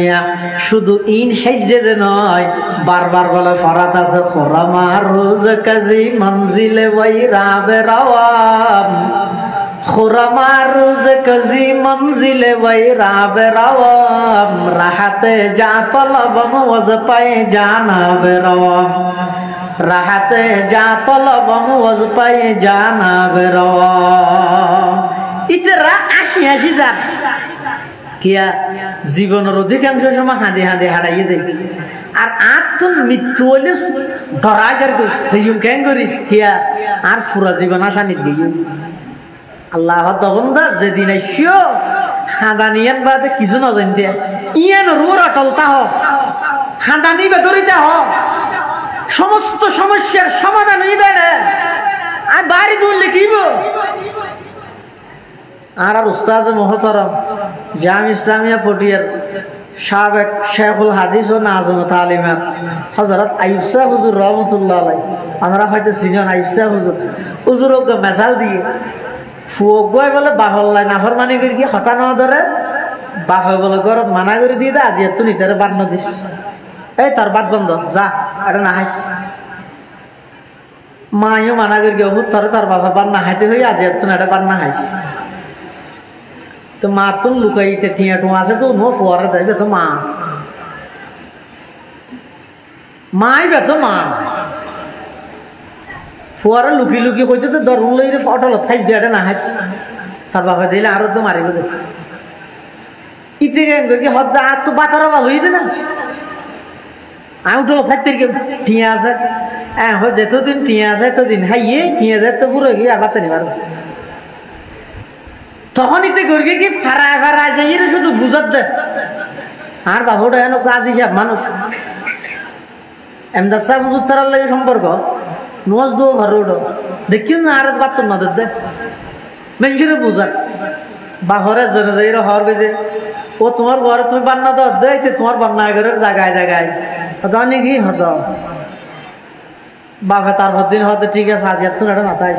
শুধু ইন সাইজে দে নয় বারবার বলে ফরাত আছে খোরামা রোজ কাজী মঞ্জিলে ওই রাবে রাওয়াম खुरमा रोज कजी मंजिले वही राबे रवाम राहते जा तलबम वज पाए जाना बेरवाम राहते जा तलबम वज पाए जाना बेरवाम इतरा आशी आशी जान किया জীবনের অধিকাংশ সময় হাঁদে হাঁদে হারাইয়ে দেয় আর আত্ম মৃত্যু হলে ধরা যার কেন করি কিয়া আর পুরা জীবন আশা নিয়ে আল্লাহ বন্দা যেদিন আইসিও খাদানিয়ান বাদে কিছু না জানতে ইয়ান রুর অটলতা হোক খাদানি বেদরিতা হোক সমস্ত সমস্যার সমাধান হয়ে দেয় আর বাড়ি দূর লিখিব আর উস্তাজ মোহতরম জাম ইসলামিয়া পটিয়ার সাবেক শেখুল হাদিস ও নাজমত আলিমাত হযরত আইয়ুব সাহেব হুজুর রহমাতুল্লাহ আলাইহি আপনারা হয়তো চিনেন আইয়ুব সাহেব হুজুর ওকে মেসাল দিয়ে ফুয়ক গয় বলে বাহল্লাই নাফরমানি করে কি হতা না ধরে বাপ বলে ঘরত মানা করে দিয়ে দে আজি এত নিতে বাদ ন দিস এই তার বাদ বন্ধ যা এটা না হাস মাইও মানা করে গিয়ে তোর তার বাবা বাদ না হাইতে হয়ে আজি এত এটা বাদ না হাস তো মা তো লুকাইতে ঠিয়া টু আছে তো নো ফোয়ারে দেবে তো মা মাই বেতো মা ফুয়ারা লুকি লুকি কইতে তো দরুন লইরে অটলত খাইস বিয়াটা না হাস তার বাবা দিলে আরো তো মারিব দে ইতে কি হদ্দা আর তো বাতারা ভালো হইতে না আমি উঠলো থাকতে টিয়া আছে হ্যাঁ যেতদিন টিয়া আছে এতদিন হাইয়ে টিয়া যায় তো পুরো গিয়ে আবার তো নিবার তখন ইতে গর্গে কি ফারায় ফারায় যাই শুধু বুঝাত দে আর বাবুটা এন কাজ হিসাব মানুষ এমদাদ সাহেব হুজুর তারার লাগে সম্পর্ক নোয়াজ দো ভারোডো দেখিও না আর বাত না দে মেনজিরে বুঝাক বাহরে জনে যাইরা হর গজে ও তোমার ঘরে তুমি বান্না দাও দেইতে তোমার বান্না ঘরে জায়গায় জায়গায় জানি কি হতো বাবা তার দিন হতে ঠিক আছে আজ এত না মাথায়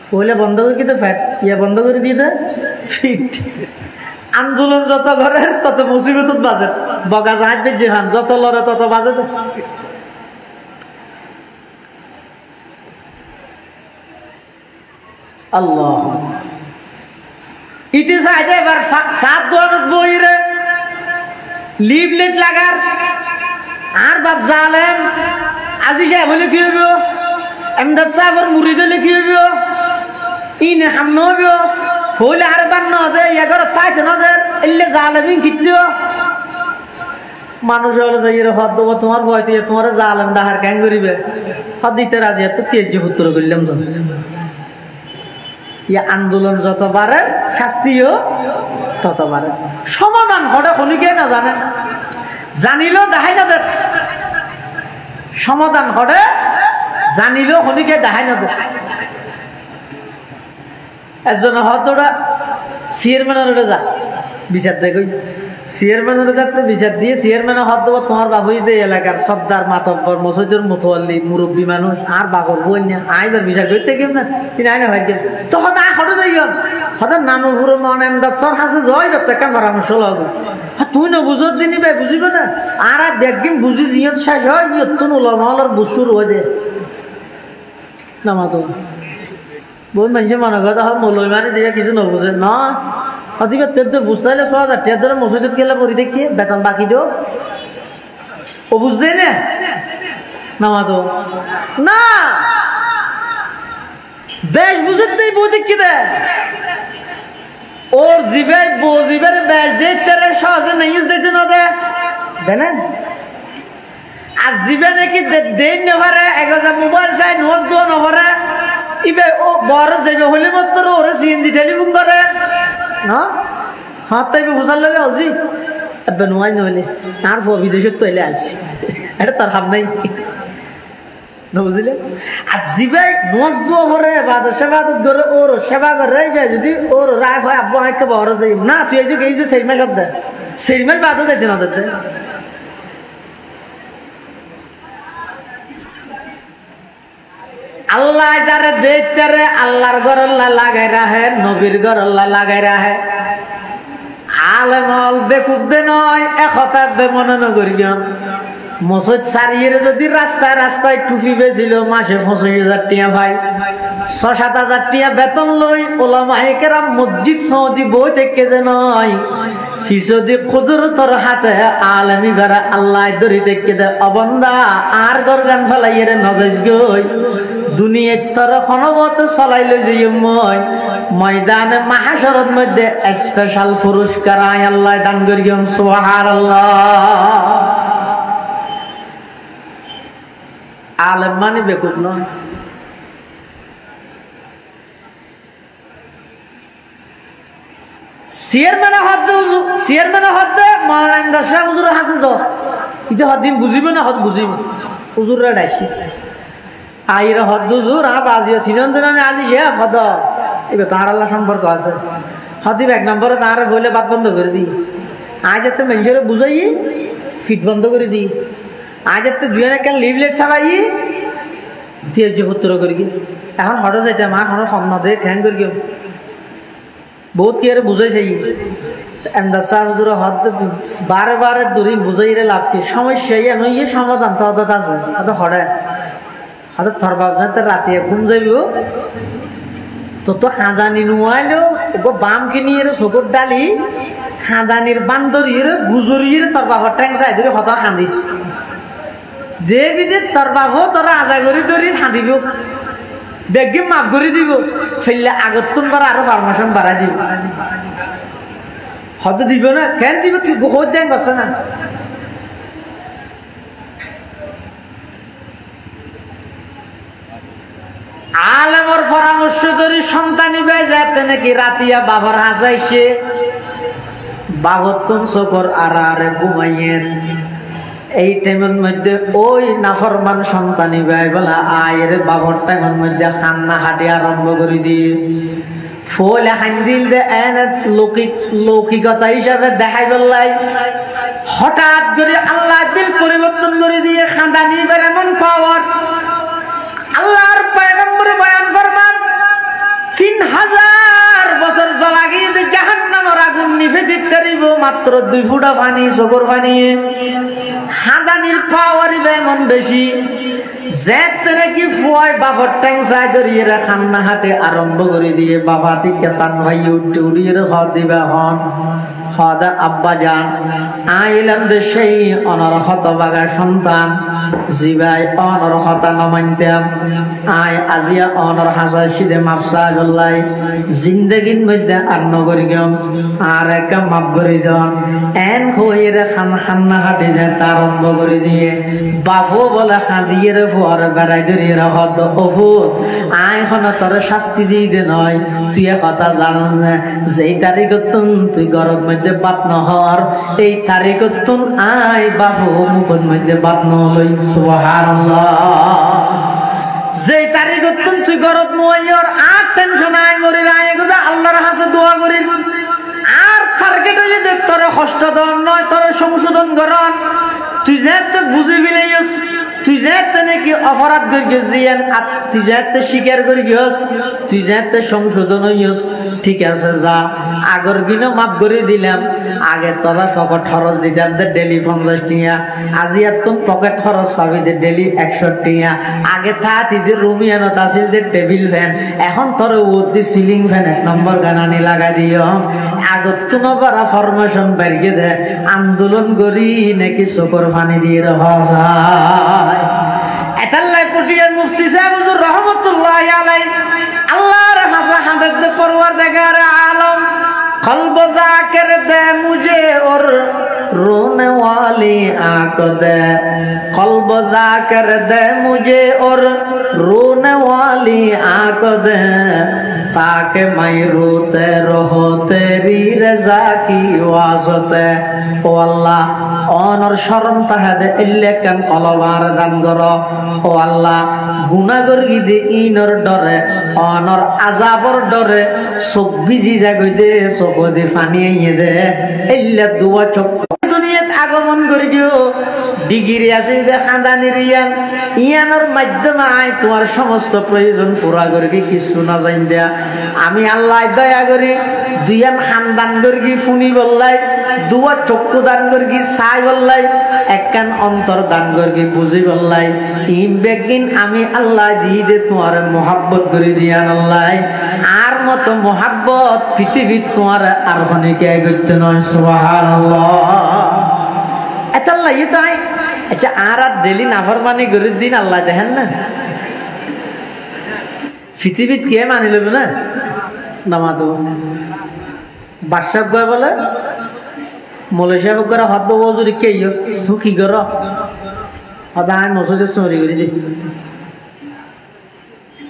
পহলে বন্ধ করে কিন্তু ফ্যাট ইয়া বন্ধ করে দিয়ে দে ফিট আন্দোলন যত করে তত মুসিবত বাজে বগা জাহাজ বেজে খান যত লড়ে তত বাজে আল্লাহ ইতি চাইতে এবার সাত দোয়ানত বইরে লিফলেট লাগার আর বাপ জালেম আজি সাহেব হলে কি হইব এমদাদ সাহেবের মুরিদ হলে কি হইব ইনে হামন হইব হইলে আর বান না দে এগার তাইতে না দে এলে জালেমিন কিত্তিও মানুষ হলে যাই হদ দেবো তোমার ভয়তে তোমার জালেম ডাহার ক্যাং করিবে হদ দিতে রাজি এত তেজ পুত্র করলাম তো ইয়া আন্দোলন যত বাড়ে শাস্তিও তত বাড়ে সমাধান হঠাৎ খনিকে না জানে জানিলেও দেখাই না দে সমাধান হঠাৎ জানিলেও খনিকে দেখাই না দে একজন হতটা চেয়ারম্যানের যা বিচার দেয় চেয়ারম্যানের যাতে বিচার দিয়ে চেয়ারম্যানের হত দেবো তোমার বাবুই দে এলাকার সর্দার মাতব্বর মসজিদের মতোয়াল্লি মুরব্বী মানুষ আর বাবর বই না আইবার বিচার করতে কেম না তিনি আইনা ভাই তো হতে হটে যাই হতে নানু পুরো মন এমদাদ সর হাসে জয় একটা পরামর্শ লাগবে তুই না বুঝত দিনই ভাই বুঝিবে না আর একদিন বুঝি জিয়ত শেষ হয় ইয়ত তো নলার বুসুর হয়ে যায় নামাতো বহুত মানুষের মনে কথা হয় মৌলবী মানে দিবে কিছু নবুঝে না দিবে তের বুঝতে হলে ৬০০০ টাকা ধরে মসজিদত গেলে পরি দেখিয়ে বেতন বাকি দিও ও বুঝতে না নামাতো না বেশ বুঝতে বৌদি কি দে ওর জিবে জিবের বেশ দেখতে সহজে নেই দিতে না দে দেন আর জিবে নাকি দেন নেভারে একজা মোবাইল চাই নোট দো নভরে ইবে ও বড় যাইবে হলে মাত্র ওরে সিএনজি টেলিফোন করে না হাত তাইবে হুসাল লাগে হজি এবে নোয়াই নইলে আর বিদেশে তো এলে আসি এটা তার হাত নাই বুঝলে আর জিবাই নোজ দো ভরে বাদ সেবা ধরে ওর সেবা করে যদি ওর রাগ হয় আব্বু একটা বড় যাই না তুই এই যে সেই মাস দে সেই মাস বাদও যাইতে না দিতে আল্লাহ যারে দেখতে রে আল্লাহর ঘর আল্লাহ লাগাই রাখে নবীর ঘর আল্লাহ লাগাই রাখে আলেমল বেকুব দে নয় একতা বে মনে নগরিও মসজিদ সারিয়ে যদি রাস্তায় রাস্তায় টুপি বেছিল মাসে 25,000 টাকা ভাই 6-7,000 টাকা বেতন লই ওলামায়ে কেরাম মসজিদ সৌদি বই থেকে যে নয় ফিসদি কুদরতর হাতে আলেমি ঘরে আল্লাহ ধরি থেকে দে অবন্দা আর গরগান ফেলাইয়ে রে নজেজ গই দুনিয়ার তর খনবত চলাই লই যাই মই ময়দানে মাহাশরের মধ্যে স্পেশাল পুরস্কার আয় আল্লাহ দান করিম সুবহানাল্লাহ আলেম মানে বেকুব নয় চেয়ারম্যানে হদ্দে মহারান্দা শাহ হুজুর হাসে ইটা হদ্দিন বুঝিবে না হদ বুঝিব হুজুররা ডাইছি আইরে হদ হুজুর আজিও সিনন্দনে আজি সে হদ এবার তাঁর আল্লাহ সম্পর্ক আছে হদিব 1 নম্বরে তাঁর বলে বাদ বন্ধ করে দিই আজ এত মানুষের বুঝাই ফিট বন্ধ করে দিই আজ এত দুজন একটা লিভলেট ছাড়াই দিয়ে যে পুত্র করি এখন হঠাৎ যাইতে মা কোনো সম্মান দিয়ে খ্যাং করি বহুত কি বুঝাইছে বারে বারে দূরে বুঝাইলে লাভ কি সমস্যা ইয়ে সমাধান তো আছে হঠাৎ হঠাৎ থর ভাবছে রাতে ঘুম যাইব তো খাঁদানি নুয়াইলো বাম কিনি চকুর ডালি খাঁদানির বান্দরিয়ে গুজরিয়ে তোর বাবার ট্যাং চাই ধরে হত খাঁদিস দেবি যে তোর বাবু তোরা আজা করি ধরি খাঁদিব দেখবি মাফ করে দিব ফেললে আগত তোর আরো পারমিশন বাড়াই দিব হয়তো দিব না কেন দিব তুই বহুত দেন করছে না আলেমর পরামর্শ ধরি সন্তানি বে যাতে নাকি রাতিয়া বাবার হাসাইছে বাবতন চকর আরে ঘুমাইয়েন এই টাইমের মধ্যে ওই নাফরমান সন্তানি ভাই বলা আয়ের বাবার টাইমের মধ্যে খান্না হাঁটি আরম্ভ করে দিয়ে ফলে হান্দিল দে এনে লৌকিকতা হিসাবে দেখাই বললাই হঠাৎ করে আল্লাহ দিল পরিবর্তন করে দিয়ে খান্দানি বের এমন পাওয়ার আল্লাহর পয়গম্বর বয়ান ফরমান 3000 বছর জ্বলাগিয়ে জাহান্নামের আগুন নিভে দিতে পারিব মাত্র 2 ফুটা পানি চোখের পানি হাঁদানির পাওয়ারই এমন বেশি যেতে নাকি ফুয়াই বাবার ট্যাং চাই ধরিয়ে খান্না হাটে আরম্ভ করে দিয়ে বাবা থেকে তান ভাই উঠে উড়িয়ে হদ দিবা হন হদা আব্বা যান আইলাম দে সেই অনরহত বাগা সন্তান জিবাই অনরহতা নমাইতাম আয় আজিয়া অনর হাসা সিদে মাফসা গল্লাই জিন্দগির মধ্যে আর নগরি গম আর একটা মাপ করে দন এন হয়ে খান্না হাটে যায় তার আরম্ভ করে দিয়ে বাবু বলে খাঁদিয়ে রে ফুয়ার বেড়াই ধরিয়ে হদ অফু আয় হন তোর শাস্তি দিয়ে দে নয় তুই কথা জানো না যেই তারিখ তুই গরম মধ্যে বাত নহর এই তারিখ তুন আয় বাবু মুখের মধ্যে বাত নহলই সুবহানাল্লাহ যেই তারিখ তুই গরত নইর আর টেনশন আয় মরি আয় গোজা আল্লাহর কাছে দোয়া করি আর টার্গেট হইলে দেখ তোর কষ্ট দন নয় তোর সংশোধন করন তুই যেতে বুঝিবি লাইস তুই যেতে নাকি অপরাধ করি গিয়েছিস আর তুই যেতে স্বীকার করি গিয়েছ তুই যেতে সংশোধন হইস ঠিক আছে যা আগর দিনও মাফ করে দিলাম আগে তোরা পকেট খরচ দিতাম ডেলি 50 টাকা আজি আর তুমি পকেট খরচ পাবি ডেলি 100 টাকা আগে থাকি রুমিয়ানো আছিল যে টেবিল ফ্যান এখন তোর ওদি সিলিং ফ্যান 1 নম্বর গানানি লাগাই দিও আগত তুমি বড় ফরমেশন বেরিয়ে দে আন্দোলন করি নাকি চোখের পানি দিয়ে রহ যায় এটাল্লাই পটিয়ার মুফতি সাহেব হুজুর রহমতুল্লাহি আলাইহি আল্লাহর হাসা হামদ পরওয়ারদিগার আলম কলব যাকির দে মুঝে और रोने वाली आंख दे कल्ब जाकिर दे मुझे और रोने वाली आंख दे ताकि मैं रोते रहो तेरी रजा की वास्ते ओ अल्लाह অনর শরম তাহাদে ইল্লেকান কলবার দান করো ও আল্লাহ গুনাহগর গিদে ইনর ডরে অনর আযাবর ডরে চোখ ভিজি যাগই দে চোখ দে পানি আইয়ে দে ইল্লা দুয়া চোখ দুনিয়াত আগমন করি দিও ডিগ্রি আছে যে খানদানির ইয়ানোর মাধ্যমে আই তোমার সমস্ত প্রয়োজন পুরা করে কিছু না জান দেয়া আমি আল্লাহ দয়া করি দুইয়ান খানদান করি ফুনি বললাই দুয়া চক্ষু দান করি সাই বললাই একখান অন্তর দান করি বুঝি বললাই ইম বেগিন আমি আল্লাহ দিয়ে দে তোমার মোহাব্বত করে দিয়ান আল্লাহ আর মতো মোহাব্বত পৃথিবী তোমার আর অনেকে করতে নয় সুবহানাল্লাহ এত আল্লাহ তাই আচ্ছা আর ডেলি নাফরমানি করে দিন আল্লাহ দেখেন না পৃথিবীত কে মানি লব না নামাজ বাদশাহ গয় বলে মৌলী সাহেব করে হদ্দ বজুরি কে তুই কি কর সদায় মসজিদে চুরি করে দি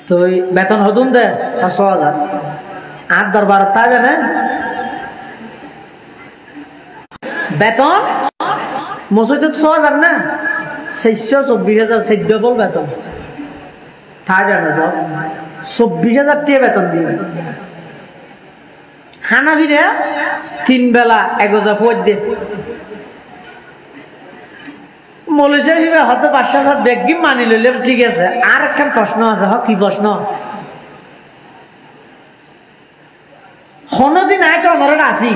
তো বেতন হতুন দে 5,000 আর দরবার তাই না বেতন মসজিদে 6,000 না 624,000 সেদ্ধ বল বেতন তাই জানো সব 24,000 টাকা বেতন দিবে হানাফিরা 3 বেলা 1,000 ফুট দে মৌলী সাহেব হয়তো 5,000 বেগি মানি লইলে ঠিক আছে আর একটা প্রশ্ন আছে কি প্রশ্ন কোনদিন আইকে অনরটা আসি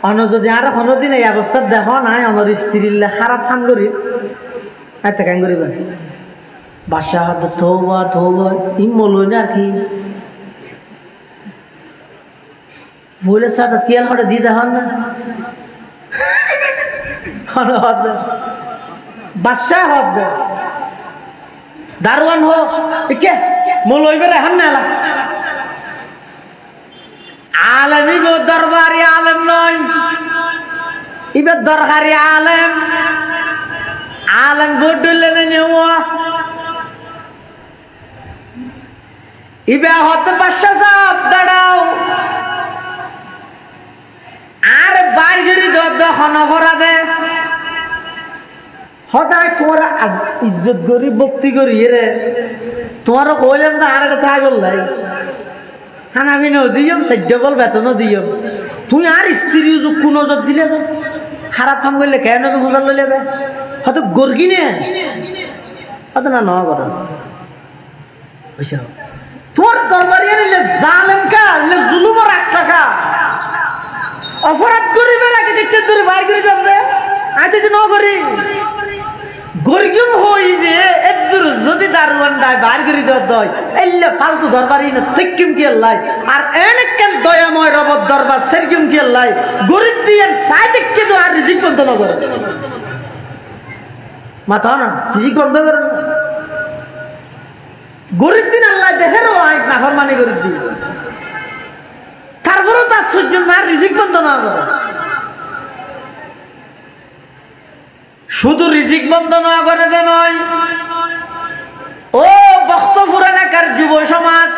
অন যদি আর কোনদিন এই অবস্থা দেখো নাই অনর স্ত্রীর খারাপ কাম করি এত কাম করিব বাদশাহ হয়তো থৌবা থৌবা ই মৌলী না আর কি বলে সাথে কেল হটে দিতে হন না বাদশাহ হবে দারোয়ান হোক কে মৌলইবের এখন না আলেমই দরবারি আলেম নয় এবার দরকারি আলেম আলেম ভোট দিলে নেওয়া এবার হতে বাদশাহ সাহেব দাঁড়াও আর বাইরে দখন করা দে সদায় তোমার ইজ্জত করি ভক্তি করি রে তোমারও কইলাম না আর একটা থাই বললাই হানাবি ন দিয়ম সহ্য বল বেতনও দিয়ম তুই আর স্ত্রী কোন নজর দিলে দে খারাপ কাম করলে কেন খোঁজার লইলে দে হয়তো গর্গি নে হয়তো না নয় কর বুঝছো তোর দরবারি জালেম কা জুলুমর 8 টাকা অপরাধ করিবে নাকি দেখতে দূরে বাইর করে যাবে আজ যদি ন করি গরিব হই যে এদুর যদি দারোয়ান দায় বাইর করে দয় এল্লে ফালতু দরবারি না তেকিম কি আল্লাহ আর এনেকেন দয়াময় রব দরবার সেরকিম কি আল্লাহ গরিব দিয়ে সাইডে কে তো আর রিজিক বন্ধ না করে মাথা না রিজিক বন্ধ করে গরিব দিন আল্লাহ দেখে রে নাফরমানি গরিব দিন তারপরেও তার সহ্য না রিজিক বন্ধ না করে শুধু রিজিক বন্ধ না করে দে নয় ও বক্তপুর এলাকার যুব সমাজ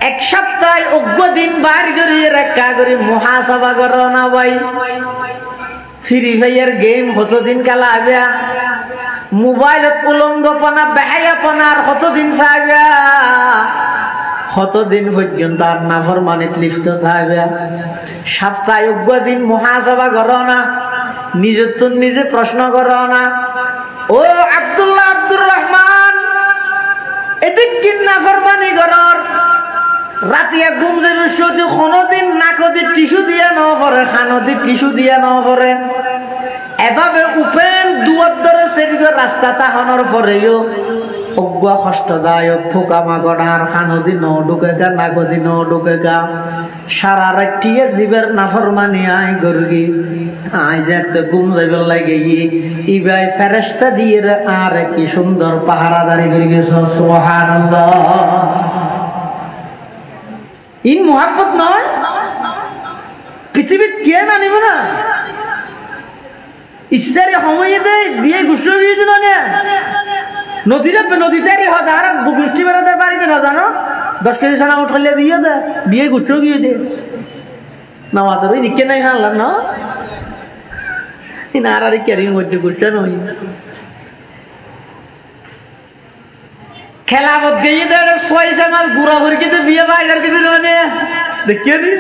এক সপ্তাহ অজ্ঞ দিন বার করিয়ে রেখা করি মহাসভা কর না ভাই ফ্রি ফায়ার গেম কতদিন খেলা হবে মোবাইলত উলঙ্গপনা বেহায়াপনার কতদিন চাইবে কতদিন পর্যন্ত আর নাফরমানিত লিপ্ত থাকবে সপ্তাহ অজ্ঞ দিন মহাসভা কর না নিজের তো নিজে প্রশ্ন করো না ও আব্দুল্লাহ আব্দুর রহমান এদিক কি নাফরমানি করর রাতিয়া ঘুম যাবে শুধু কোনদিন নাকদি টিস্যু দিয়ে ন পরে খানদি টিস্যু দিয়ে ন পরে এভাবে উপেন দুয়ার ধরে সেদিকে রাস্তা তাহানোর পরেও অগুয়া কষ্টদায়ক পোকামাকড়ার খানদি ন ঢুকেগা নাগদি ন ঢুকেগা সারা রাত্রিয়ে জীবের নাফরমানি আয় গরগি আয় যেতে ঘুম যাইবার লাগে ইবাই ফেরেশতা দিয়ে আর কি সুন্দর পাহারাদারি করে গেছ সুবহানাল্লাহ। ইন মুহাব্বত নয় পৃথিবীত কে মানিব না ইচ্ছারে সময়ে দেয় বিয়ে গুষ্ঠ দিয়ে দিল না নদীতে নদীতে আর গোষ্ঠী বেড়াতে বাড়িতে না জানো 10 কেজি ছানা উঠালে দিয়ে দে বিয়ে গুষ্ঠ গিয়ে দে না মাত্র ওই দিকে নাই হানলাম না আর ক্যারির মধ্যে গুষ্ঠ নই খেলা বোধ গিয়ে দে 6 মাস ঘুরা ঘুরি কিন্তু বিয়ে বাইরের কিছু মানে দেখিয়ে নি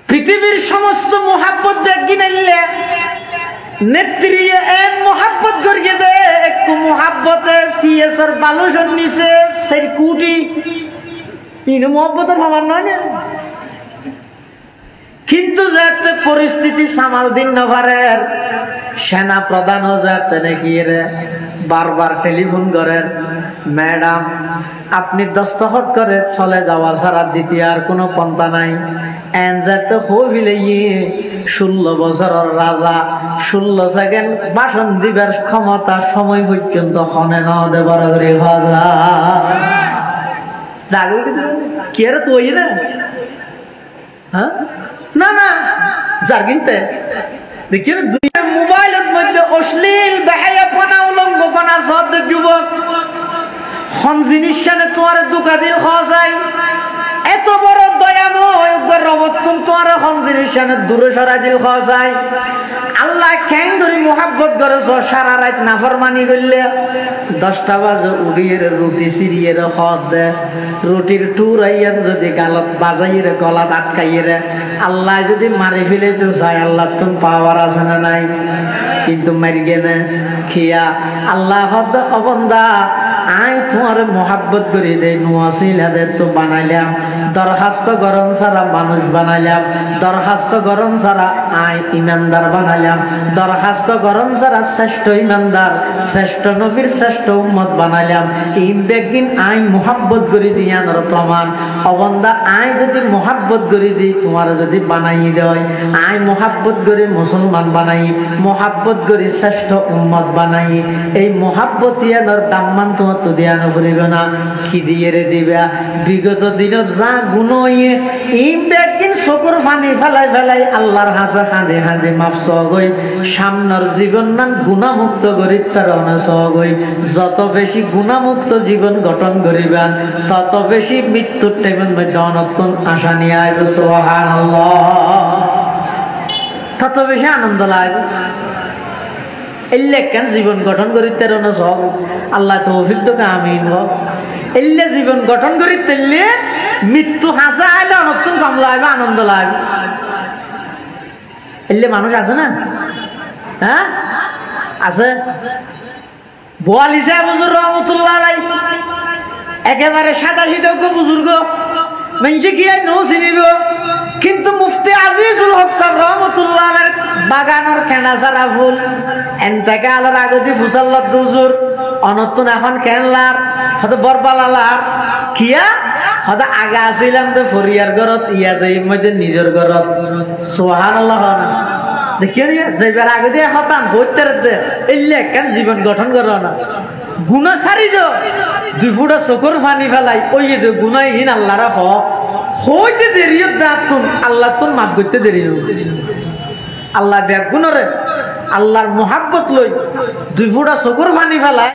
পৃথিবীর সমস্ত মোহাব্বত দেখি নাইলে নেত্রী এক মোহাব্বত করিয়ে দে একটু মোহাব্বতে পিএসর বালুসন নিচে সেই কুটি ইন মোহাব্বতের ভাবার নয় না কিন্তু যাতে পরিস্থিতি সামাল দিন না পারেন সেনা প্রধানও যাতে নাকি বারবার টেলিফোন করেন ম্যাডাম আপনি দস্তখত করে চলে যাওয়া ছাড়া দ্বিতীয় আর কোনো পন্থা নাই এন যাতে হইলে 16 বছরের রাজা 16 সেকেন্ড ভাষণ দিবার ক্ষমতা সময় পর্যন্ত হনে না দেবার করে ভাজা জাগো কে রে তুই না হ্যাঁ না না যার কিনতে দেখিয়ে মোবাইলের মধ্যে অশ্লীল বেহায়াপনা উলঙ্গপনা সব যুবক হন জিনিস তোমার দুকা দিল খাওয়া যায় এত বড় দয়াময় রবতুন তোমার হন জিনিস দূরে সরা দিল খাওয়া যায় আল্লাহ কেন ধরি মোহাব্বত করেছ সারা রাত নাফরমানি করলে 10টা বাজে উড়িয়ে রুটি সিরিয়ে খদ দে রুটির টুর আইয়ান যদি গালত বাজাইয়ে গলা আটকাইয়ে আল্লাহ যদি মারি ফেলে তো চাই আল্লাহ তুমি পাওয়ার আছে না নাই কিন্তু মারি গেলে খিয়া আল্লাহ হদ অবন্দা আই তোমার মোহাব্বত করে দেয় নোয়াশিলাদের তো বানাইলাম দরখাস্ত গরম ছাড়া মানুষ বানাইলাম দরখাস্ত গরম ছাড়া আই ইমানদার বানাইলাম দরখাস্ত গরম ছাড়া শ্রেষ্ঠ ইমানদার শ্রেষ্ঠ নবীর শ্রেষ্ঠ উম্মত বানাইলাম এই বেগিন আই মোহাব্বত করে দিয়ানোর প্রমাণ অবন্দা আই যদি মোহাব্বত করে দিই তোমার যদি বানাই দেয় আই মোহাব্বত করে মুসলমান বানাই মোহাব্বত করে শ্রেষ্ঠ উম্মত বানাই এই মোহাব্বত ইয়ানোর দাম্মান তোমার তো দিয়ানো ভুলিব না কি দিয়ে রে দিবা বিগত দিনত যা গুণ এই বেগিন চকুর পানি ফেলাই ফেলাই আল্লাহর হাজা হাঁদে হাঁদে মাফ সগই সামনের জীবন নান গুণামুক্ত গরিব তার অনসগই যত বেশি গুণামুক্ত জীবন গঠন করিবা তত বেশি মৃত্যুর টাইমের মধ্যে অনতুন আশা নিয়ে আইবে সুবহানাল্লাহ তত বেশি আনন্দ লাগবে এলে কেন জীবন গঠন করিতে সব আল্লাহ তৌফিক তো আমিন হোক এলে জীবন গঠন করিতে মৃত্যু হাসা আইলে অনতুন কম লাগবে আনন্দ লাগবে এলে মানুষ আছে না হ্যাঁ আছে বোয়ালি সাহেব হুজুর রহমতুল্লাহ আলাই একেবারে সাদা সিধা বুজুর্গ মানুষে কি নৌ চিনিব কিন্তু মুফতি আজিজুল হক সাহেব রহমতুল্লাহ আলাইহির বাগানের কেনা সারা ফুল এনটাকে আলার আগতি ফুসাল্লাত হুজুর অনতুন এখন কেনলার হয়তো বরবালালার কিয়া হয়তো আগে আসিলাম তো ফরিয়ার ঘরত ইয়া যাই মধ্যে নিজের ঘরত সুবহানাল্লাহ না দেখিও যাইবার আগে দিয়ে হতান হইতে এলে কেন জীবন গঠন করো না গুণা সারি দো 2 ফুটা চকুর পানি ফেলাই ওই গুণাহীন আল্লাহরা হইতে দেরি দাঁতুন আল্লাহ তোর মাফ করতে দেরি আল্লাহ ব্যাগ গুণরে আল্লাহর মোহাব্বত লই 2 ফুটা চকুর পানি ফেলায়